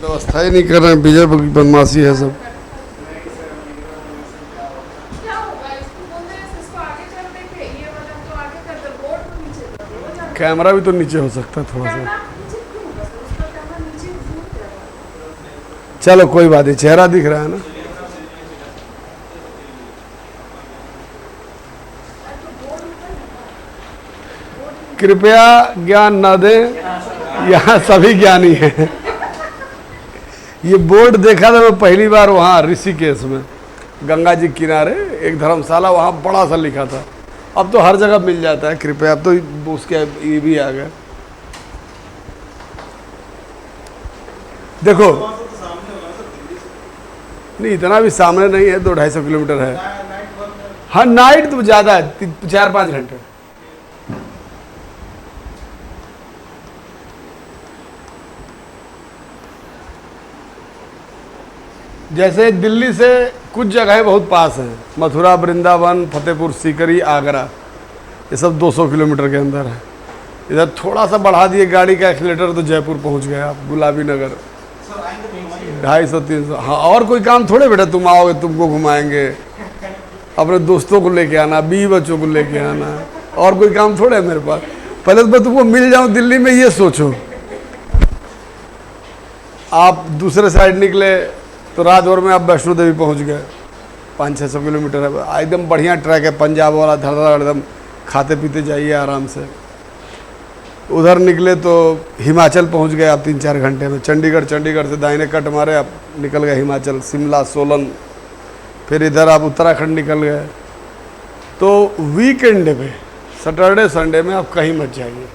व्यवस्था ही नहीं कर रहे हैं, बीजेपी की बदमाशी है सब। क्या होगा इसको बोलते हैं इसको आगे कर देंगे, ये वाला तो आगे कर दो, बोर्ड को नीचे कर दो, हो जाएगा। कैमरा भी तो नीचे हो सकता है थोड़ा सा। कैमरा नीचे क्यों होगा सर, उसका कैमरा नीचे जूम करेगा। चलो कोई बात नहीं, चेहरा दिख रहा है ना। कृपया ज्ञान न दें, यहाँ सभी ज्ञानी हैं। ये बोर्ड देखा था मैं पहली बार वहाँ ऋषिकेश में, गंगा जी किनारे एक धर्मशाला, वहाँ बड़ा सा लिखा था। अब तो हर जगह मिल जाता है कृपया, अब तो उसके ये भी आ गए। देखो नहीं, इतना भी सामने नहीं है, 200-250 किलोमीटर है। हाँ नाइट तो ज़्यादा है, 4-5 घंटे। जैसे दिल्ली से कुछ जगहें बहुत पास हैं, मथुरा, वृंदावन, फतेहपुर सीकरी, आगरा, ये सब 200 किलोमीटर के अंदर है। इधर थोड़ा सा बढ़ा दिए गाड़ी का एक्सीलेटर तो जयपुर पहुंच गए आप, गुलाबी नगर 250-300। हाँ और कोई काम थोड़े बेटा, तुम आओगे तुमको घुमाएंगे, अपने दोस्तों को लेके आना, बीवी बच्चों को लेके आना, और कोई काम थोड़े है मेरे पास। पहले तो मैं तुमको मिल जाऊँ दिल्ली में, ये सोचो। आप दूसरे साइड निकले तो रात भर में आप वैष्णो देवी पहुँच गए, 500-600 किलोमीटर है, एकदम बढ़िया ट्रैक है, पंजाब वाला, धड़धड़ एकदम, खाते पीते जाइए आराम से। उधर निकले तो हिमाचल पहुंच गए आप 3-4 घंटे में। चंडीगढ़ से दाहिने कट मारे आप निकल गए हिमाचल, शिमला, सोलन, फिर इधर आप उत्तराखंड निकल गए। तो वीकेंड पे, सैटरडे संडे में आप कहीं मत जाइए,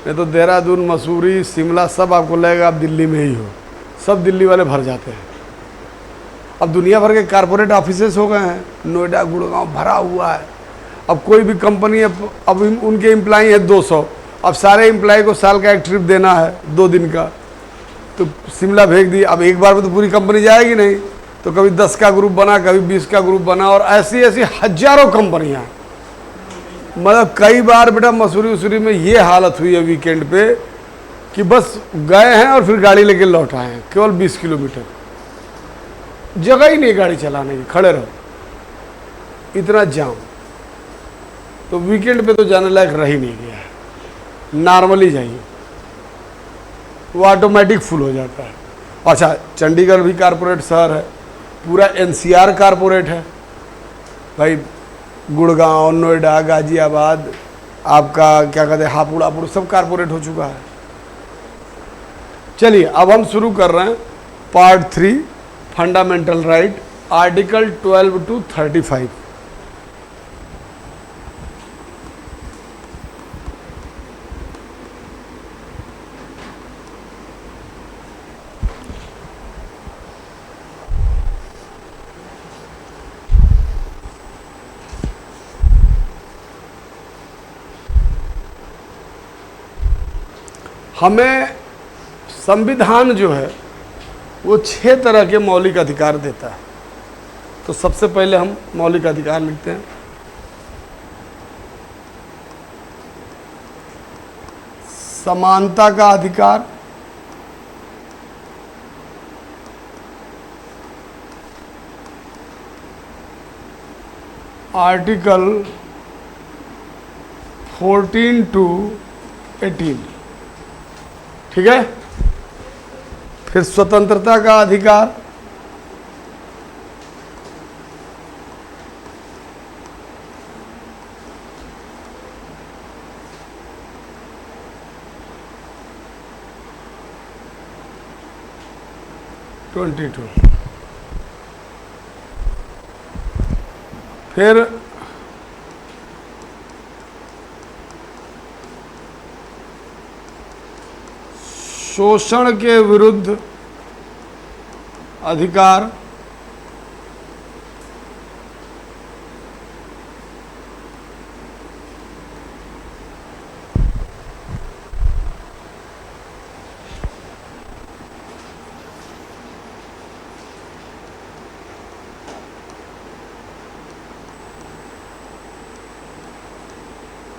नहीं तो देहरादून, मसूरी, शिमला सब आपको लगेगा आप दिल्ली में ही हो। सब दिल्ली वाले भर जाते हैं। अब दुनिया भर के कारपोरेट ऑफिसेस हो गए हैं, नोएडा, गुड़गांव भरा हुआ है। अब कोई भी कंपनी है, अब उनके एम्प्लॉई है 200, अब सारे एम्प्लॉय को साल का एक ट्रिप देना है 2 दिन का, तो शिमला भेज दी। अब एक बार में तो पूरी कंपनी जाएगी नहीं, तो कभी 10 का ग्रुप बना, कभी 20 का ग्रुप बना, और ऐसी ऐसी हजारों कंपनियां। मतलब कई बार बेटा मसूरी उसूरी में ये हालत हुई है वीकेंड पे कि बस गए हैं और फिर गाड़ी लेके लौट आए हैं, केवल 20 किलोमीटर, जगह ही नहीं गाड़ी चलाने की, खड़े रहो, इतना जाम। तो वीकेंड पे तो जाने लायक रह ही नहीं गया है। नॉर्मली जाइए, वो ऑटोमेटिक फुल हो जाता है। अच्छा, चंडीगढ़ भी कारपोरेट शहर है, पूरा एनसीआर कारपोरेट है भाई, गुड़गांव, नोएडा, गाजियाबाद, आपका क्या कहते हैं, हापुड़ हापुड़ सब कारपोरेट हो चुका है। चलिए अब हम शुरू कर रहे हैं part 3, fundamental right, article 12 to 35। हमें संविधान जो है वो 6 तरह के मौलिक अधिकार देता है। तो सबसे पहले हम मौलिक अधिकार लिखते हैं। समानता का अधिकार, आर्टिकल 14 to 18, ठीक है। फिर स्वतंत्रता का अधिकार, ट्वेंटी टू। फिर शोषण के विरुद्ध अधिकार,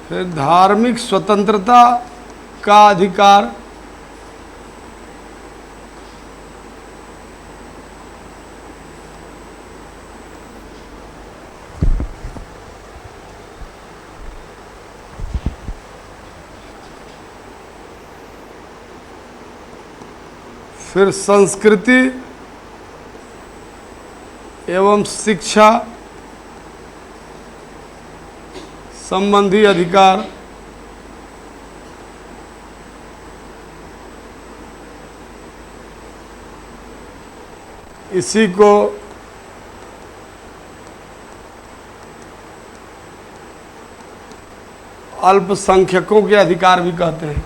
फिर धार्मिक स्वतंत्रता का अधिकार, फिर संस्कृति एवं शिक्षा संबंधी अधिकार, इसी को अल्पसंख्यकों के अधिकार भी कहते हैं।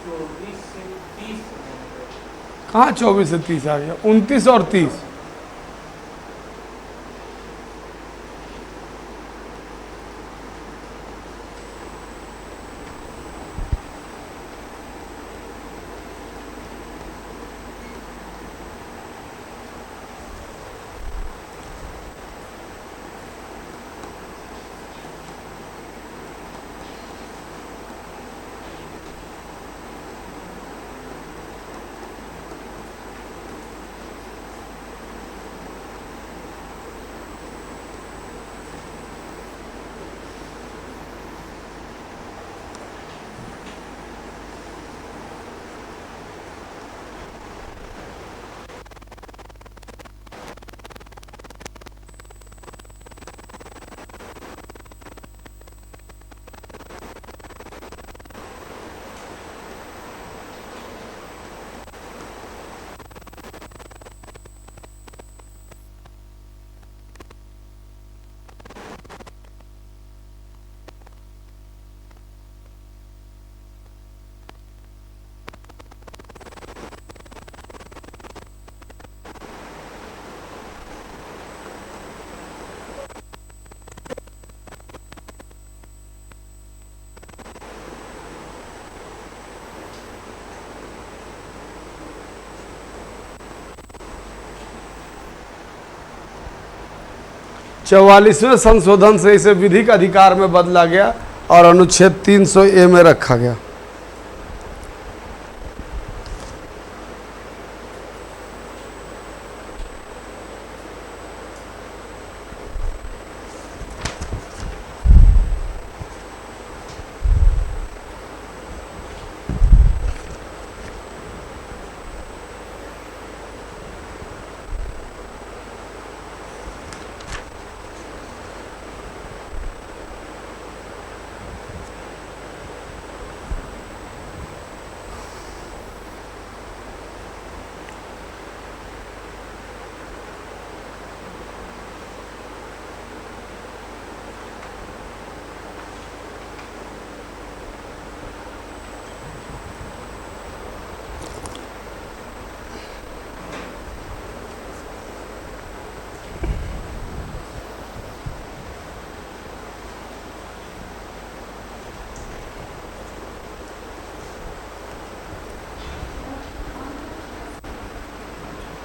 24 से 30 कहाँ 24 से 30 आ गया, 29 और 30। चौवालीसवें संशोधन से इसे विधिक अधिकार में बदला गया और अनुच्छेद 300A में रखा गया।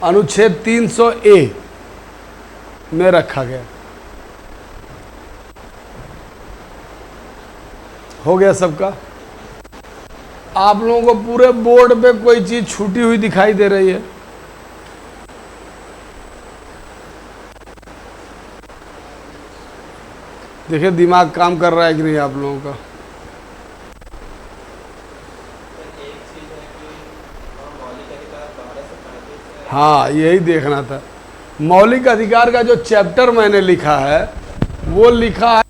अनुच्छेद 300A में रखा गया। हो गया सबका? आप लोगों को पूरे बोर्ड पे कोई चीज छूटी हुई दिखाई दे रही है? देखिए दिमाग काम कर रहा है कि नहीं आप लोगों का? एक चीज है कि मौलिक अधिकार 12 से 35 हाँ यही देखना था। मौलिक अधिकार का जो चैप्टर मैंने लिखा है वो लिखा है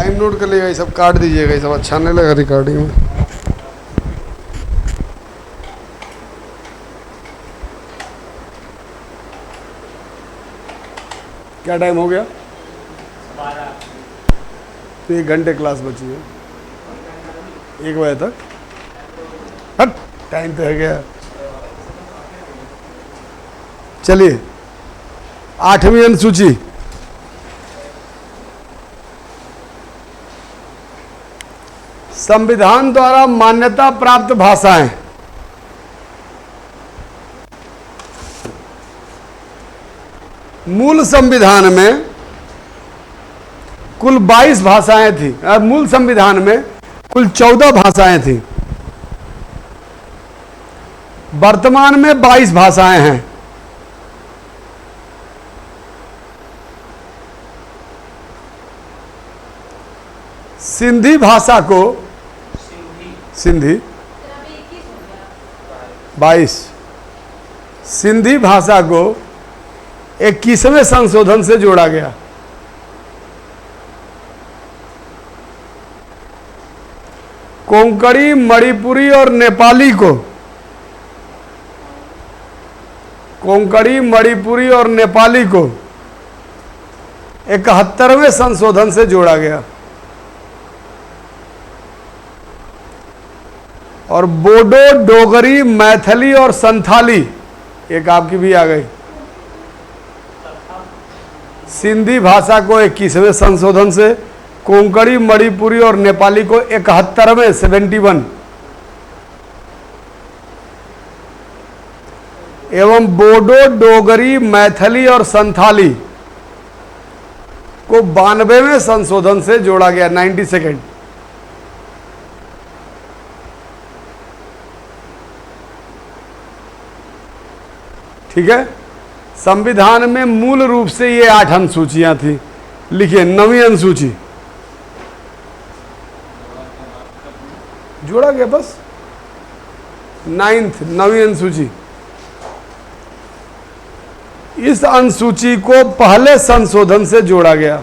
टाइम नोट कर लीजिएगा, ये सब काट दीजिएगा, ये सब अच्छा नहीं लगा रिकॉर्डिंग में। क्या टाइम हो गया? 12। तो 1 घंटे क्लास बची है, 1 बजे तक। हट, टाइम तो है गया। चलिए 8वीं अनुसूची, संविधान द्वारा मान्यता प्राप्त भाषाएं। मूल संविधान में कुल 22 भाषाएं थी। मूल संविधान में कुल 14 भाषाएं थी, वर्तमान में 22 भाषाएं हैं। सिंधी भाषा को सिंधी 22, सिंधी भाषा को 21वें संशोधन से जोड़ा गया। कोंकणी, मणिपुरी और नेपाली को, कोंकणी, मणिपुरी और नेपाली को 71वें संशोधन से जोड़ा गया। और बोडो, डोगरी, मैथिली और संथाली, एक आपकी भी आ गई। सिंधी भाषा को 21वें संशोधन से, कोंकणी, मणिपुरी और नेपाली को 71वें 71 एवं बोडो, डोगरी, मैथिली और संथाली को 92वें संशोधन से जोड़ा गया, 92nd। ठीक है। संविधान में मूल रूप से ये 8 अनुसूचियां थी। लिखिए 9वीं अनुसूची जोड़ा गया, बस 9वीं अनुसूची। इस अनुसूची को पहले संशोधन से जोड़ा गया।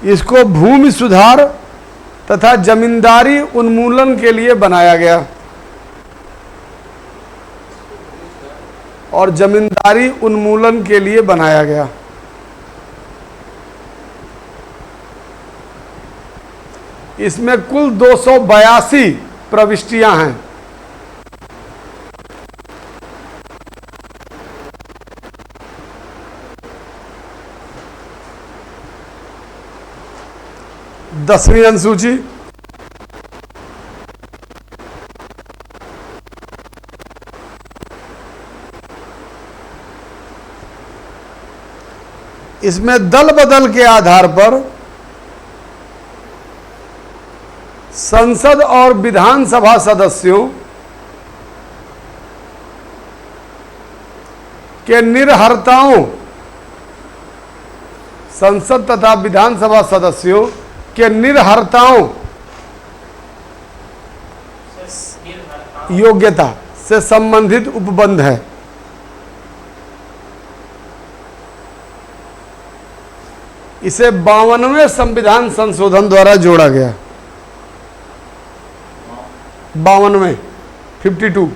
इसको भूमि सुधार तथा जमींदारी उन्मूलन के लिए बनाया गया और जमींदारी उन्मूलन के लिए बनाया गया। इसमें कुल 282 प्रविष्टियां हैं। दसवीं अनुसूची, इसमें दल बदल के आधार पर संसद और विधानसभा सदस्यों के निर्हर्ताओं, संसद तथा विधानसभा सदस्यों के निर्हर्ताओं योग्यता से संबंधित उपबंध है। इसे 52वें संविधान संशोधन द्वारा जोड़ा गया। 52वें 52।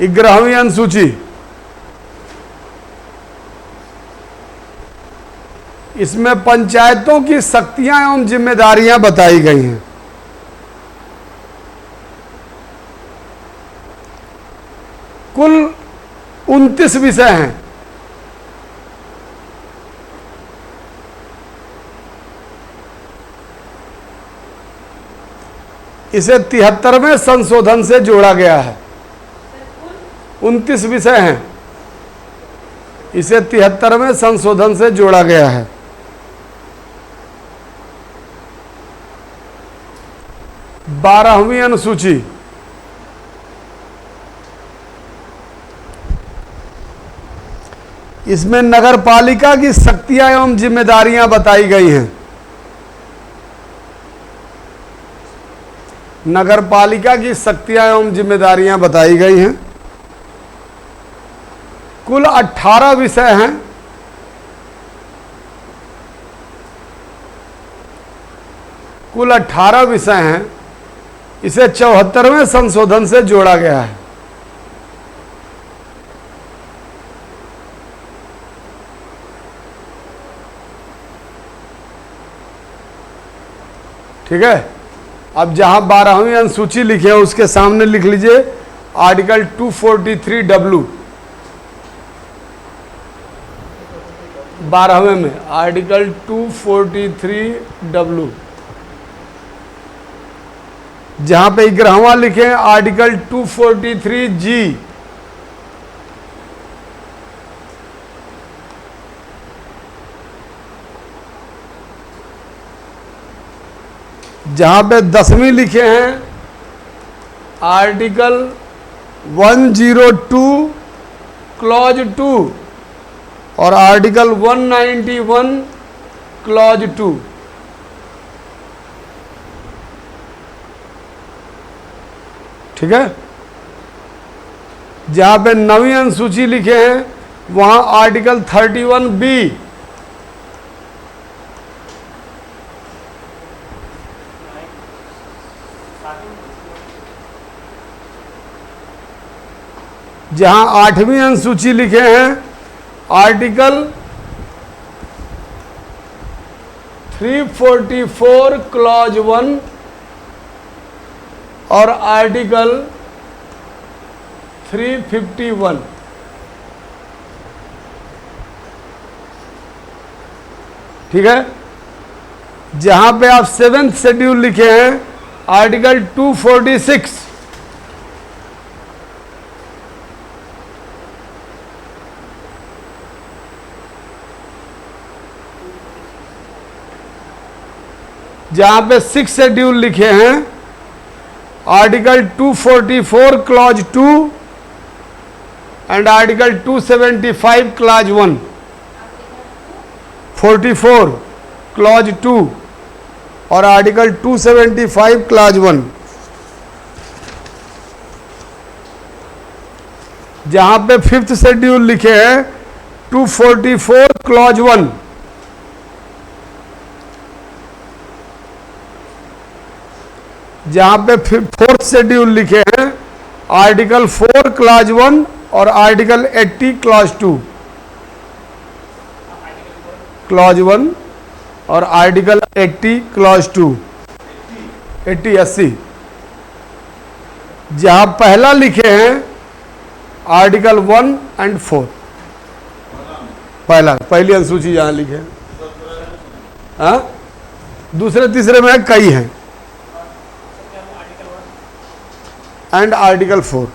ग्यारहवीं अनुसूची, इसमें पंचायतों की शक्तियां एवं जिम्मेदारियां बताई गई हैं। कुल 29 विषय हैं। इसे 73वें संशोधन से जोड़ा गया है। 29 विषय हैं, इसे 73वें संशोधन से जोड़ा गया है। बारहवीं अनुसूची, इसमें नगर पालिका की शक्तियां एवं जिम्मेदारियां बताई गई हैं। नगर पालिका की शक्तियां एवं जिम्मेदारियां बताई गई हैं। कुल 18 विषय हैं। कुल 18 विषय हैं। इसे 74वें संशोधन से जोड़ा गया है। ठीक है। अब जहां 12वीं अनुसूची लिखी है उसके सामने लिख लीजिए आर्टिकल 243W। 12वें में आर्टिकल 243W। जहां पे 11वां लिखे हैं आर्टिकल 243G। जहां पे 10वीं लिखे हैं आर्टिकल 102 क्लॉज 2 और आर्टिकल 191 क्लॉज 2। ठीक है। जहां पे 9वीं अनुसूची लिखे हैं वहां आर्टिकल 31B। जहां 8वीं अनुसूची लिखे हैं आर्टिकल 344 क्लॉज 1 और आर्टिकल 351। ठीक है। जहां पे आप 7th शेड्यूल लिखे हैं आर्टिकल 246। जहां पे 6th शेड्यूल लिखे हैं article 244 clause 2 and article 275 clause 1। 44 clause 2 और आर्टिकल 275 क्लॉज 1। जहां पे 5th शेड्यूल लिखे हैं 244 क्लॉज 1। जहां पे 4th शेड्यूल लिखे हैं आर्टिकल 4 क्लॉज 1 और आर्टिकल 80 क्लॉज 2। क्लॉज 1 और आर्टिकल 80 क्लॉज 2। 80 जहां पहला लिखे हैं आर्टिकल 1 एंड 4। पहली अनुसूची जहां लिखे हैं। हाँ, दूसरे तीसरे में कई हैं एंड आर्टिकल 4।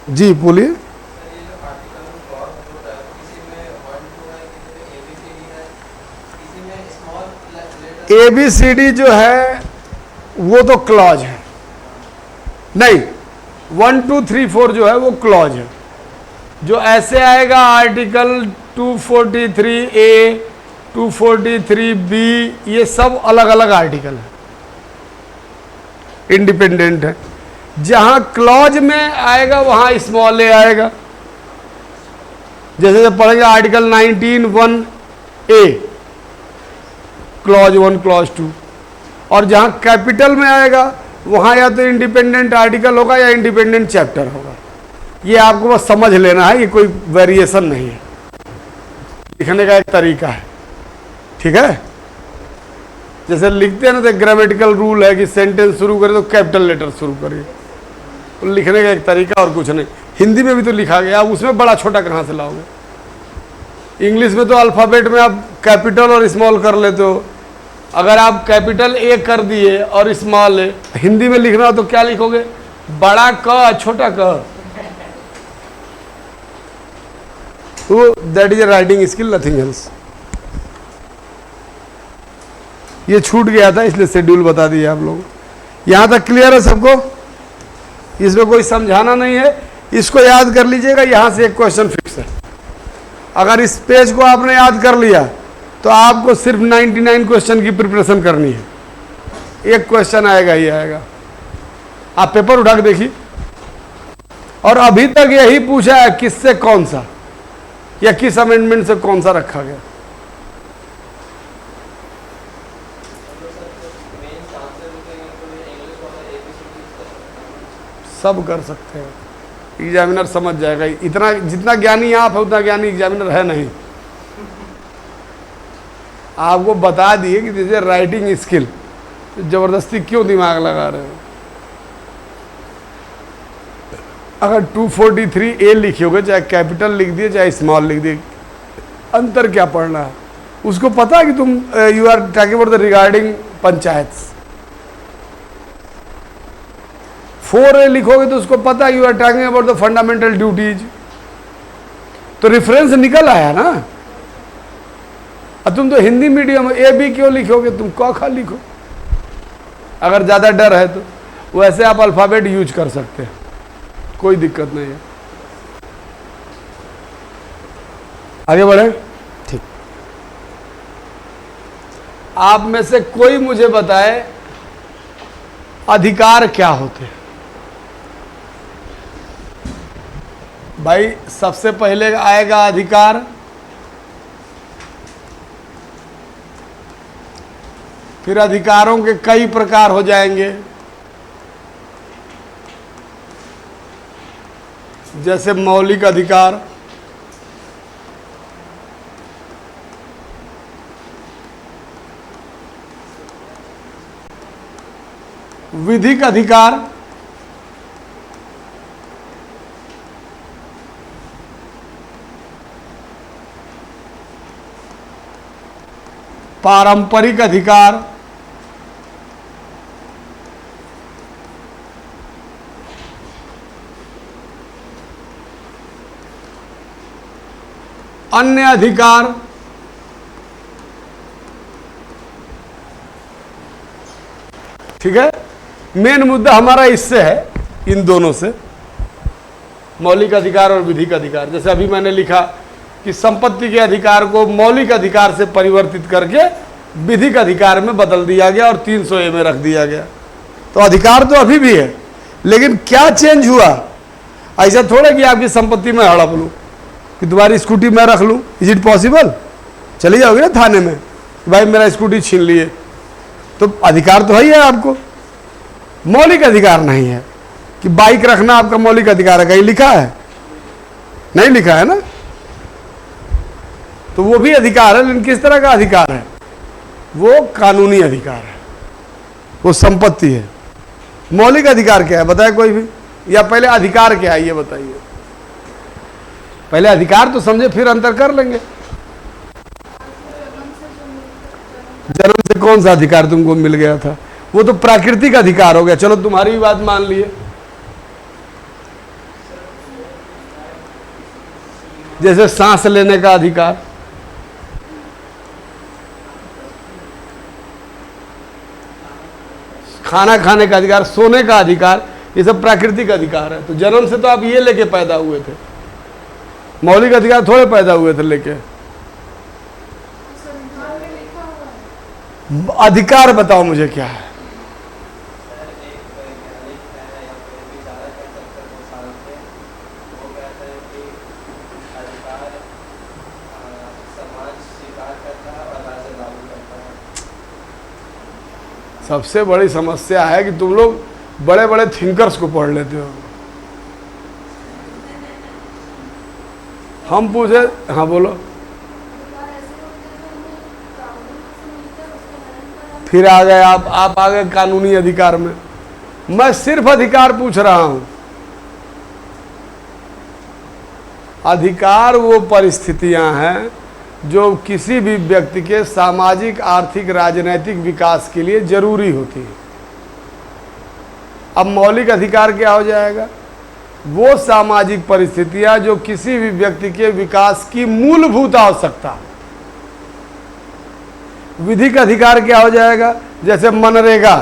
जी बोलिए। ABCD जो है वो तो क्लॉज है। नहीं, 1 2 3 4 जो है वो क्लॉज है। जो ऐसे आएगा आर्टिकल 243A 243B ये सब अलग अलग आर्टिकल है, इंडिपेंडेंट है। जहां क्लॉज में आएगा वहां स्मॉल ए आएगा। जैसे पढ़ेंगे आर्टिकल 19(1)A क्लॉज 1 क्लॉज 2। और जहां कैपिटल में आएगा वहां या तो इंडिपेंडेंट आर्टिकल होगा या इंडिपेंडेंट चैप्टर होगा। ये आपको बस समझ लेना है, ये कोई वेरिएशन नहीं है, लिखने का एक तरीका है। ठीक है। जैसे लिखते हैं ना तो ग्रामेटिकल रूल है कि सेंटेंस शुरू करें तो कैपिटल लेटर शुरू करिए, तो लिखने का एक तरीका और कुछ नहीं। हिंदी में भी तो लिखा गया, आप उसमें बड़ा छोटा कहाँ से लाओगे। इंग्लिश में तो अल्फ़ाबेट में आप कैपिटल और स्मॉल कर लेते हो। अगर आप कैपिटल ए कर दिए और स्मॉल ए, हिंदी में लिखना हो तो क्या लिखोगे? बड़ा क छोटा क। तो that is a writing skill, nothing else. ये छूट गया था इसलिए शेड्यूल बता दिया आप लोग। यहां तक क्लियर है सबको? इसमें कोई समझाना नहीं है, इसको याद कर लीजिएगा। यहां से एक क्वेश्चन फिक्स है। अगर इस पेज को आपने याद कर लिया तो आपको सिर्फ 99 क्वेश्चन की प्रिपरेशन करनी है। एक क्वेश्चन आएगा ही आएगा। आप पेपर उठा के देखिए, और अभी तक यही पूछा है किससे कौन सा, या किस अमेंडमेंट से कौन सा रखा गया। सब कर सकते हैं, एग्जामिनर समझ जाएगा। इतना जितना ज्ञानी आप है उतना ज्ञानी एग्जामिनर है नहीं। आपको बता दिए कि जैसे राइटिंग स्किल, जबरदस्ती क्यों दिमाग लगा रहे हो। अगर 243A लिखोगे, चाहे कैपिटल लिख दिए चाहे स्मॉल लिख दिए, अंतर क्या पढ़ना है उसको पता है कि तुम you are talking about the regarding panchayat. 4A लिखोगे तो उसको पता है you are talking about the fundamental duties. तो रेफरेंस निकल आया ना। अब तुम तो हिंदी मीडियम AB क्यों लिखोगे, तुम क ख लिखो। अगर ज़्यादा डर है तो वैसे आप अल्फ़ाबेट यूज कर सकते हैं, कोई दिक्कत नहीं है। आगे बढ़े। ठीक, आप में से कोई मुझे बताए अधिकार क्या होते हैं। भाई सबसे पहले आएगा अधिकार, फिर अधिकारों के कई प्रकार हो जाएंगे, जैसे मौलिक अधिकार, विधिक अधिकार, पारंपरिक अधिकार, अन्य अधिकार, ठीक है। मेन मुद्दा हमारा इससे है, इन दोनों से, मौलिक अधिकार और विधिक अधिकार। जैसे अभी मैंने लिखा कि संपत्ति के अधिकार को मौलिक अधिकार से परिवर्तित करके विधिक अधिकार में बदल दिया गया और 300A में रख दिया गया। तो अधिकार तो अभी भी है, लेकिन क्या चेंज हुआ। ऐसा थोड़ा कि आपकी संपत्ति में हड़प लूँ, कि तुम्हारी स्कूटी मैं रख लूँ। Is it possible? चली जाओगे ना थाने में, भाई मेरा स्कूटी छीन लिए, तो अधिकार तो है ही है आपको, मौलिक अधिकार नहीं है। कि बाइक रखना आपका मौलिक अधिकार है, कहीं लिखा है? नहीं लिखा है ना। तो वो भी अधिकार है, लेकिन किस तरह का अधिकार है? वो कानूनी अधिकार है, वो संपत्ति है। मौलिक अधिकार क्या है बताए कोई भी, या पहले अधिकार क्या है ये बताइए। पहले अधिकार तो समझे, फिर अंतर कर लेंगे। जन्म से कौन सा अधिकार तुमको मिल गया था? वो तो प्राकृतिक अधिकार हो गया। चलो तुम्हारी भी बात मान लिए। जैसे सांस लेने का अधिकार, खाना खाने का अधिकार, सोने का अधिकार, ये सब प्राकृतिक अधिकार है। तो जन्म से तो आप ये लेके पैदा हुए थे, मौलिक अधिकार थोड़े पैदा हुए थे लेके। अधिकार बताओ मुझे क्या है? सबसे बड़ी समस्या है कि तुम लोग बड़े बड़े थिंकर्स को पढ़ लेते हो। हम पूछे, हाँ बोलो। फिर आ गए आप आ गए कानूनी अधिकार में। मैं सिर्फ अधिकार पूछ रहा हूं। अधिकार वो परिस्थितियां हैं जो किसी भी व्यक्ति के सामाजिक, आर्थिक, राजनैतिक विकास के लिए जरूरी होती है। अब मौलिक अधिकार क्या हो जाएगा? वो सामाजिक परिस्थितियां जो किसी भी व्यक्ति के विकास की मूलभूत आवश्यकता। विधिक अधिकार क्या हो जाएगा? जैसे मनरेगा,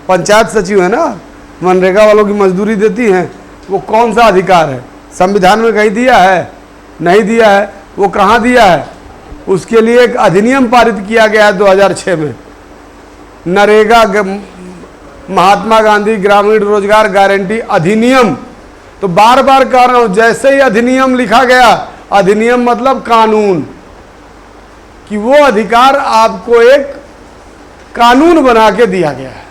पंचायत सचिव है ना, मनरेगा वालों की मजदूरी देती हैं, वो कौन सा अधिकार है? संविधान में कहीं दिया है? नहीं दिया है। वो कहाँ दिया है? उसके लिए एक अधिनियम पारित किया गया है 2006 में, नरेगा महात्मा गांधी ग्रामीण रोजगार गारंटी अधिनियम, तो बार बार कह रहा हूं, जैसे ही अधिनियम लिखा गया, अधिनियम मतलब कानून, कि वो अधिकार आपको एक कानून बना के दिया गया है।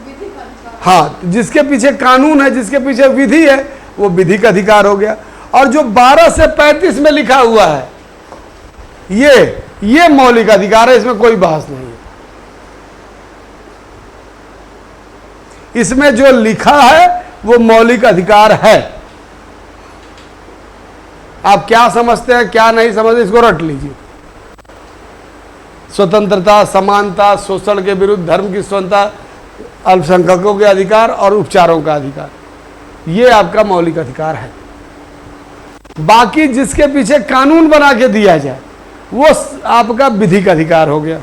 विधि का अधिकार। हाँ, जिसके पीछे कानून है, जिसके पीछे विधि है, वो विधि का अधिकार हो गया। और जो 12 से 35 में लिखा हुआ है, ये मौलिक अधिकार है, इसमें कोई बहस नहीं है। इसमें जो लिखा है वो मौलिक अधिकार है। आप क्या समझते हैं क्या नहीं समझते, इसको रट लीजिए। स्वतंत्रता, समानता, शोषण के विरुद्ध धर्म की स्वतंत्रता, अल्पसंख्यकों के अधिकार और उपचारों का अधिकार, ये आपका मौलिक अधिकार है। बाकी जिसके पीछे कानून बना के दिया जाए वो आपका विधिक अधिकार हो गया।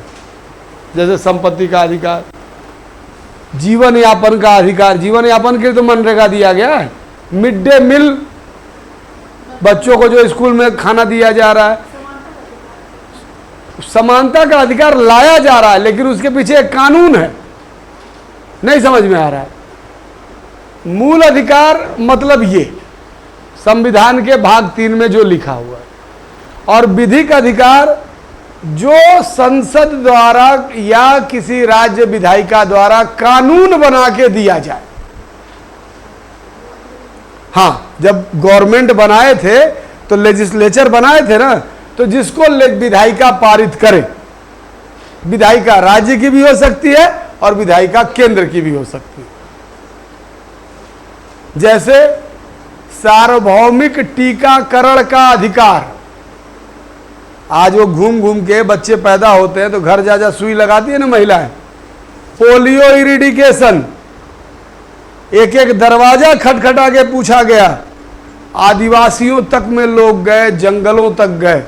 जैसे संपत्ति का अधिकार, जीवन यापन का अधिकार, जीवन यापन के लिए तो मनरेगा दिया गया है। मिड डे मील, बच्चों को जो स्कूल में खाना दिया जा रहा है, समानता का अधिकार लाया जा रहा है, लेकिन उसके पीछे एक कानून है। नहीं समझ में आ रहा है। मूल अधिकार मतलब ये संविधान के भाग 3 में जो लिखा हुआ है, और विधिक अधिकार जो संसद द्वारा या किसी राज्य विधायिका द्वारा कानून बना के दिया जाए। हाँ, जब गवर्नमेंट बनाए थे तो लेजिस्लेचर बनाए थे ना, तो जिसको विधायिका पारित करे, विधायिका राज्य की भी हो सकती है और विधायिका केंद्र की भी हो सकती है। जैसे सार्वभौमिक टीकाकरण का अधिकार, आज वो घूम घूम के बच्चे पैदा होते हैं तो घर जा जा सुई लगाती है ना महिलाएं। पोलियो इरिडिकेशन, एक एक दरवाजा खटखटा के पूछा गया, आदिवासियों तक में लोग गए, जंगलों तक गए।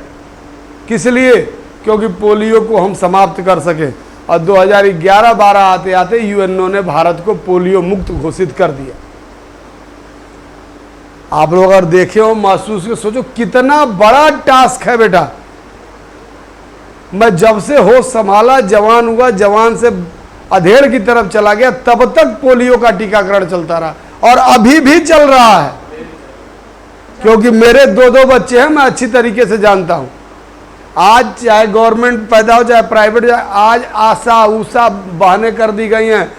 किस लिए? क्योंकि पोलियो को हम समाप्त कर सके। और 2011-12 आते आते यूएनओ ने भारत को पोलियो मुक्त घोषित कर दिया। आप लोग अगर देखे हो, महसूस हो, सोचो कितना बड़ा टास्क है बेटा। मैं जब से होश संभाला, जवान हुआ, जवान से अधेड़ की तरफ चला गया, तब तक पोलियो का टीकाकरण चलता रहा और अभी भी चल रहा है। क्योंकि मेरे 2 बच्चे हैं, मैं अच्छी तरीके से जानता हूं। आज चाहे गवर्नमेंट पैदा हो चाहे प्राइवेट, आज आशा उषा बहाने कर दी गई हैं।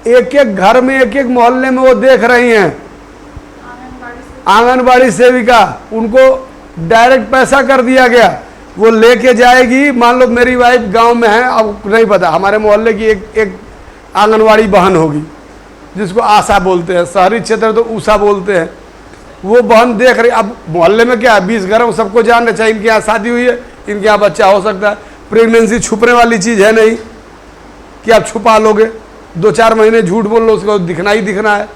एक एक घर में, एक एक मोहल्ले में वो देख रही हैं आंगनबाड़ी सेविका, उनको डायरेक्ट पैसा कर दिया गया। वो लेके जाएगी, मान लो मेरी वाइफ गांव में है, अब नहीं पता, हमारे मोहल्ले की एक आंगनबाड़ी बहन होगी जिसको आशा बोलते हैं, शहरी क्षेत्र तो उषा बोलते हैं। वो बहन देख रही, अब मोहल्ले में क्या है, 20 घर, सबको जानना चाहिए इनके यहाँ शादी हुई है, इनके यहाँ बच्चा हो सकता है। प्रेगनेंसी छुपने वाली चीज़ है नहीं कि आप छुपा लोगे, 2-4 महीने झूठ बोल लो, उसको दिखना ही दिखना है।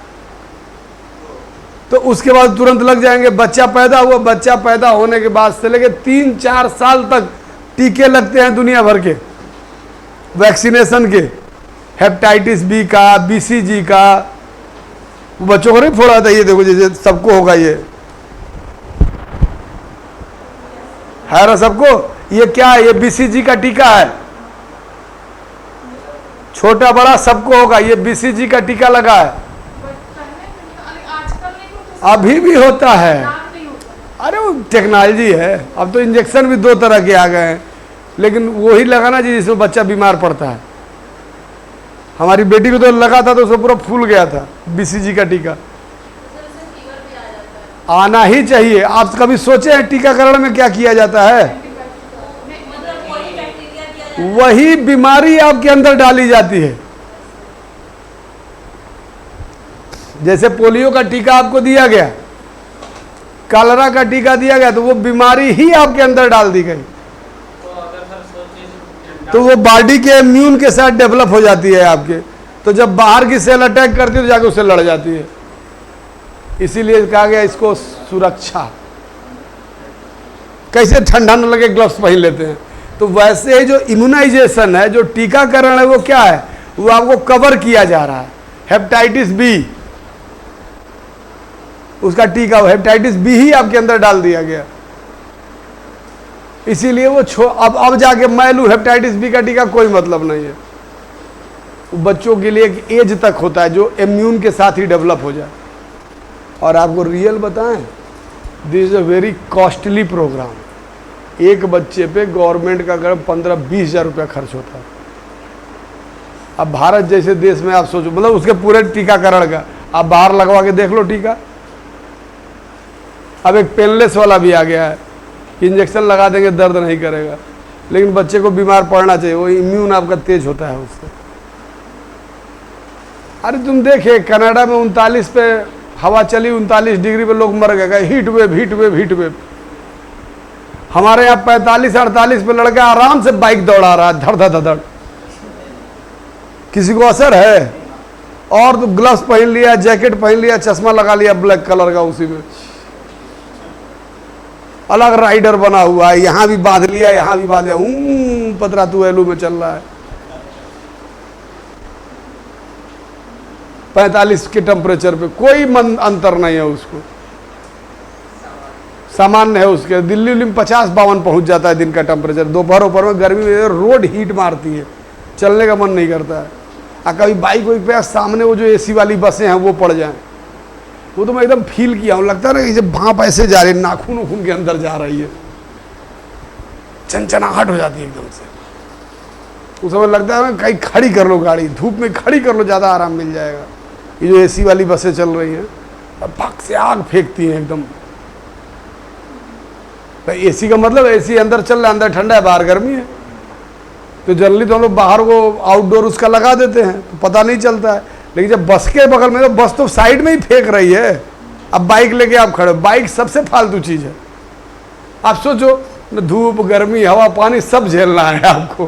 तो उसके बाद तुरंत लग जाएंगे। बच्चा पैदा हुआ, बच्चा पैदा होने के बाद से लेके 3-4 साल तक टीके लगते हैं दुनिया भर के वैक्सीनेशन के, हेपेटाइटिस बी का, बीसीजी का। वो बच्चों को नहीं फोड़ा था, ये देखो जैसे सबको होगा, ये है ना सबको। ये क्या है? ये बीसीजी का टीका है, छोटा बड़ा सबको होगा। ये बीसीजी का टीका लगा है, अभी भी होता है। अरे वो टेक्नोलॉजी है, अब तो इंजेक्शन भी 2 तरह के आ गए हैं, लेकिन वही लगाना चाहिए जिसमें बच्चा बीमार पड़ता है। हमारी बेटी को तो लगा था तो उसको पूरा फूल गया था, बीसीजी का टीका। आना ही चाहिए। आप कभी सोचे हैं टीकाकरण में क्या किया जाता है? वही बीमारी आपके अंदर डाली जाती है। जैसे पोलियो का टीका आपको दिया गया, कलरा का टीका दिया गया, तो वो बीमारी ही आपके अंदर डाल दी गई, तो वो बॉडी के इम्यून के साथ डेवलप हो जाती है आपके। तो जब बाहर की सेल अटैक करती है तो जाके उससे लड़ जाती है। इसीलिए कहा गया इसको सुरक्षा। कैसे ठंडा न लगे ग्लव्स पहन लेते हैं, तो वैसे ही जो इम्यूनाइजेशन है, जो टीकाकरण है, वो क्या है? वो आपको कवर किया जा रहा है। हेपेटाइटिस बी, उसका टीका हेपेटाइटिस बी ही आपके अंदर डाल दिया गया। इसीलिए वो अब जाके मैं लूं हेपेटाइटिस बी का टीका, कोई मतलब नहीं है। वो बच्चों के लिए एक एज तक होता है जो इम्यून के साथ ही डेवलप हो जाए। और आपको रियल बताएं, this is a very costly programme. एक बच्चे पे गवर्नमेंट का करीब 15-20 हज़ार रुपया खर्च होता है। अब भारत जैसे देश में आप सोचो, मतलब उसके पूरे टीकाकरण का आप बाहर लगवा के देख लो टीका। अब एक पेनलेस वाला भी आ गया है, इंजेक्शन लगा देंगे दर्द नहीं करेगा, लेकिन बच्चे को बीमार पड़ना चाहिए, वो इम्यून आपका तेज होता है उससे। अरे तुम देखे कनाडा में 39 पे हवा चली, 39 डिग्री पे लोग मर गए, heat wave heat wave heat wave. हमारे यहाँ 45-48 पे लड़का आराम से बाइक दौड़ा रहा है, धड़ धड़ धड़। किसी को असर है? और तो ग्लव्स पहन लिया, जैकेट पहन लिया, चश्मा लगा लिया ब्लैक कलर का, उसी में अलग राइडर बना हुआ है, यहाँ भी बांध लिया, यहाँ भी बांध लिया, पतरा तू एलू में चल रहा है। 45 के टेम्परेचर पे कोई अंतर नहीं है उसको, सामान्य है उसके। दिल्ली में 50-52 पहुंच जाता है दिन का टेम्परेचर। दोपहर में गर्मी में रोड हीट मारती है, चलने का मन नहीं करता है। कभी बाइक वाइक पे सामने वो जो एसी वाली बसें हैं वो पड़ जाएं, वो तो मैं एकदम फील किया हूँ, लगता है ना कि भाप ऐसे जा रही है, नाखून उखून के अंदर जा रही है, चनचनाहट हो जाती है एकदम से। उस समय लगता है कहीं खड़ी कर लो गाड़ी, धूप में खड़ी कर लो, ज़्यादा आराम मिल जाएगा। ये जो एसी वाली बसें चल रही हैं, पक से आग फेंकती हैं एकदम। तो एसी का मतलब एसी अंदर चल रहा है, अंदर ठंडा है, बाहर गर्मी है। तो जनरली तो हम लोग बाहर को आउटडोर उसका लगा देते हैं तो पता नहीं चलता है, लेकिन जब बस के बगल में, तो बस तो साइड में ही फेंक रही है, अब बाइक लेके आप खड़े, बाइक सबसे फालतू चीज़ है। आप सोचो, धूप गर्मी हवा पानी सब झेलना है आपको।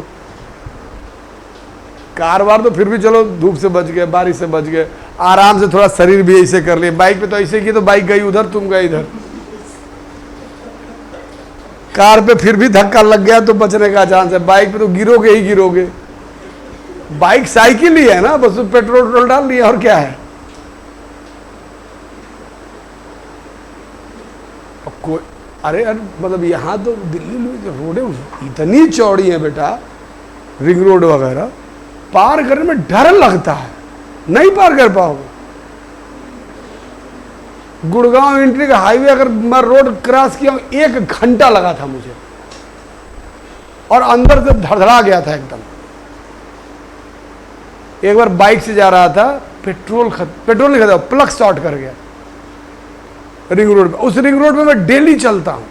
कार वार तो फिर भी चलो धूप से बच गए, बारिश से बच गए, आराम से थोड़ा शरीर भी ऐसे कर लिए। बाइक पे तो ऐसे किया तो बाइक गई उधर, तुम गए इधर। कार पे फिर भी धक्का लग गया तो बचने का चांस है, बाइक पे तो गिरोगे ही गिरोगे। बाइक साइकिल ही है ना, बस पेट्रोल डाल लिया और क्या है। कोई अरे मतलब यहाँ तो दिल्ली में जो रोडें इतनी चौड़ी हैं बेटा, रिंग रोड वगैरह, पार करने में डर लगता है, नहीं पार कर पाओगे। गुड़गांव एंट्री का हाईवे अगर मैं रोड क्रॉस किया, 1 घंटा लगा था मुझे, और अंदर से धड़धड़ा गया था एकदम। एक बार बाइक से जा रहा था, पेट्रोल नहीं खत्म, प्लग शॉर्ट कर गया रिंग रोड पे। उस रिंग रोड पे मैं डेली चलता हूं,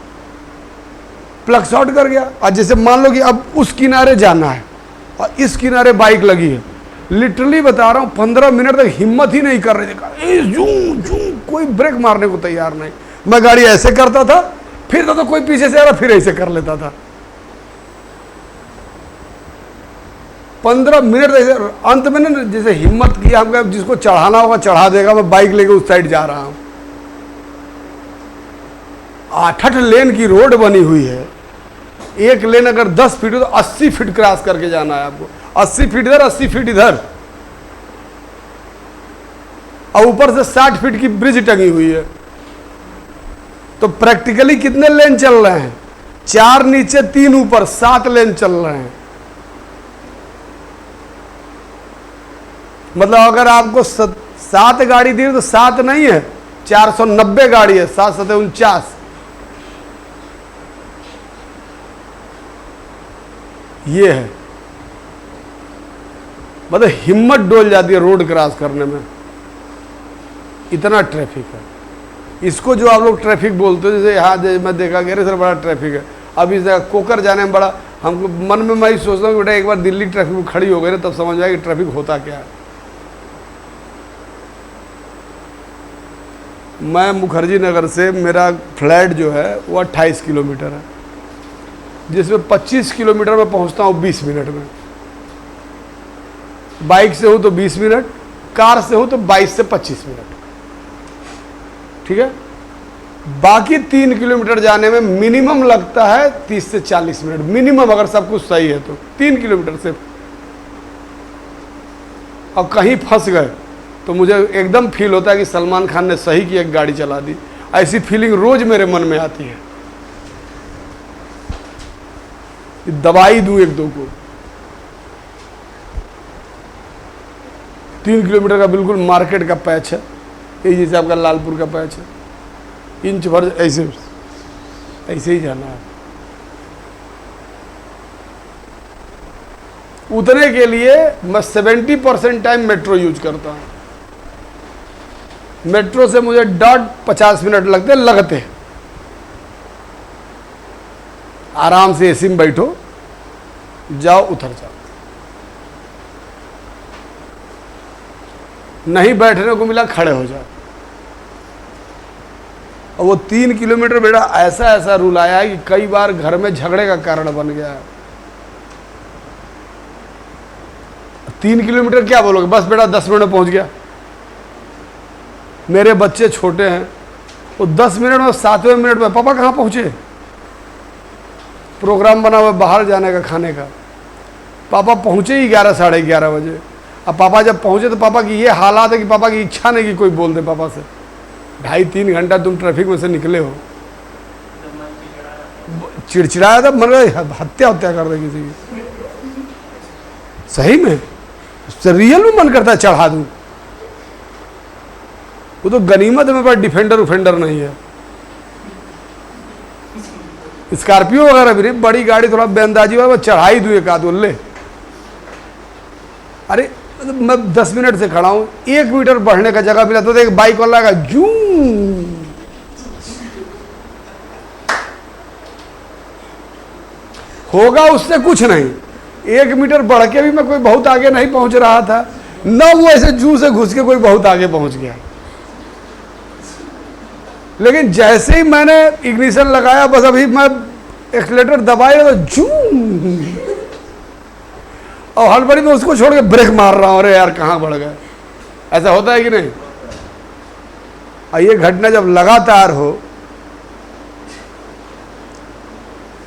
प्लग शॉर्ट कर गया। और जैसे मान लो कि अब उस किनारे जाना है और इस किनारे बाइक लगी है, लिटरली बता रहा हूँ 15 मिनट तक हिम्मत ही नहीं कर रही थी, जूं कोई ब्रेक मारने को तैयार नहीं। मैं गाड़ी ऐसे करता था, फिर तो कोई पीछे से आ रहा, फिर ऐसे कर लेता था। 15 मिनट ऐसे, अंत में ना जैसे हिम्मत किया, हम जिसको चढ़ाना होगा चढ़ा देगा, मैं बाइक लेके उस साइड जा रहा हूँ। 8 लेन की रोड बनी हुई है, एक लेन अगर 10 फीट हो तो 80 फीट क्रॉस करके जाना है आपको, 80 फीट इधर 80 फीट इधर, और ऊपर से 60 फीट की ब्रिज टंगी हुई है। तो प्रैक्टिकली कितने लेन चल रहे हैं? 4 नीचे 3 ऊपर, 7 लेन चल रहे हैं। मतलब अगर आपको 7 गाड़ी दी तो 7 नहीं है, 490 गाड़ी है, 7 7 49। ये है, मतलब हिम्मत डोल जाती है रोड क्रॉस करने में, इतना ट्रैफिक है। इसको जो आप लोग ट्रैफिक बोलते हो, जैसे यहाँ मैं देखा गया सर बड़ा ट्रैफिक है, अब इस जगह कोकर जाने में बड़ा, हमको मन में मैं सोचता हूँ बेटा एक बार दिल्ली ट्रैफिक में खड़ी हो गई ना, तब समझ आएगा कि ट्रैफिक होता क्या है। मैं मुखर्जी नगर से, मेरा फ्लैट जो है वो 28 किलोमीटर है, जिसमें 25 किलोमीटर में पहुंचता हूँ 20 मिनट में। बाइक से हूँ तो 20 मिनट, कार से हूँ तो 22 से 25 मिनट, ठीक है। बाकी 3 किलोमीटर जाने में मिनिमम लगता है 30 से 40 मिनट मिनिमम, अगर सब कुछ सही है तो 3 किलोमीटर से। और कहीं फंस गए तो मुझे एकदम फील होता है कि सलमान खान ने सही की, एक गाड़ी चला दी। ऐसी फीलिंग रोज मेरे मन में आती है, दवाई दूं 1-2 को। 3 किलोमीटर का बिल्कुल मार्केट का पैच है, ये जैसे आपका लालपुर का पैच है, इंच भर ऐसे ऐसे ही जाना है। उतने के लिए मैं 70% टाइम मेट्रो यूज करता हूँ। मेट्रो से मुझे डॉट 50 मिनट लगते आराम से एसी में बैठो, जाओ उतर जाओ। नहीं बैठने को मिला खड़े हो जाओ। और वो 3 किलोमीटर बेटा ऐसा ऐसा रूल आया है कि कई बार घर में झगड़े का कारण बन गया है। 3 किलोमीटर क्या बोलोगे, बस बेटा 10 मिनट में पहुंच गया। मेरे बच्चे छोटे हैं, वो 10 मिनट में 7वें मिनट में पापा कहाँ पहुंचे, प्रोग्राम बना हुआ बाहर जाने का खाने का, पापा पहुंचे ही 11 साढ़े 11 बजे। अब पापा जब पहुंचे तो पापा की ये हालात है कि पापा की इच्छा नहीं कि कोई बोल दे पापा से। 2.5-3 घंटा तुम ट्रैफिक में से निकले हो, चिड़चिड़ाया था, मर हत्या कर दे किसी की। सही में रियल में मन करता है चढ़ा दूं। वो तो गनीमत है मेरे पास डिफेंडर उफेंडर नहीं है। स्कॉर्पियो वगैरह भी नहीं, बड़ी गाड़ी थोड़ा बेअंदाजी वाला चढ़ाई दूं एक आध ले। अरे मैं 10 मिनट से खड़ा हूं, 1 मीटर बढ़ने का जगह मिला तो एक बाइक वाला का जू होगा, उससे कुछ नहीं। 1 मीटर बढ़ के भी मैं कोई बहुत आगे नहीं पहुंच रहा था ना, वो ऐसे जू से घुस के कोई बहुत आगे पहुंच गया। लेकिन जैसे ही मैंने इग्निशन लगाया, बस अभी मैं एक्सीलेटर दबाया तो जू, और हड़बड़ी में उसको छोड़ के ब्रेक मार रहा हूं, अरे यार कहां बढ़ गए। ऐसा होता है कि नहीं? और ये घटना जब लगातार हो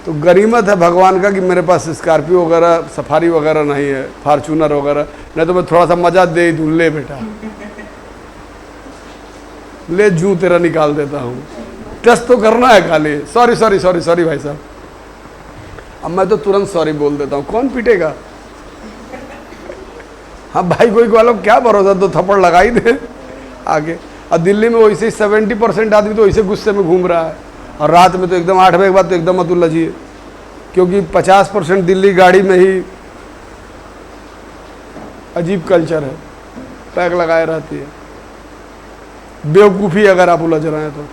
तो गनीमत है भगवान का कि मेरे पास स्कॉर्पियो वगैरह सफारी वगैरह नहीं है, फॉर्चूनर वगैरह, नहीं तो मैं थोड़ा सा मजा दे दूं। ले बेटा ले, जू तेरा निकाल देता हूँ, टेस्ट तो करना है खाली। सॉरी सॉरी सॉरी सॉरी भाई साहब। अब मैं तो तुरंत सॉरी बोल देता हूँ, कौन पीटेगा। हाँ भाई, कोई वालों क्या भरोसा, तो थप्पड़ लगा ही दे आगे। और दिल्ली में वैसे ही 70% आदमी तो वैसे गुस्से में घूम रहा है, और रात में तो एकदम 8 बजे के बाद तो एकदम अतुल्ला जी है, क्योंकि 50% दिल्ली गाड़ी में ही अजीब कल्चर है, पैक लगाए रहती है। बेवकूफ़ी अगर आप उलझ रहे हैं तो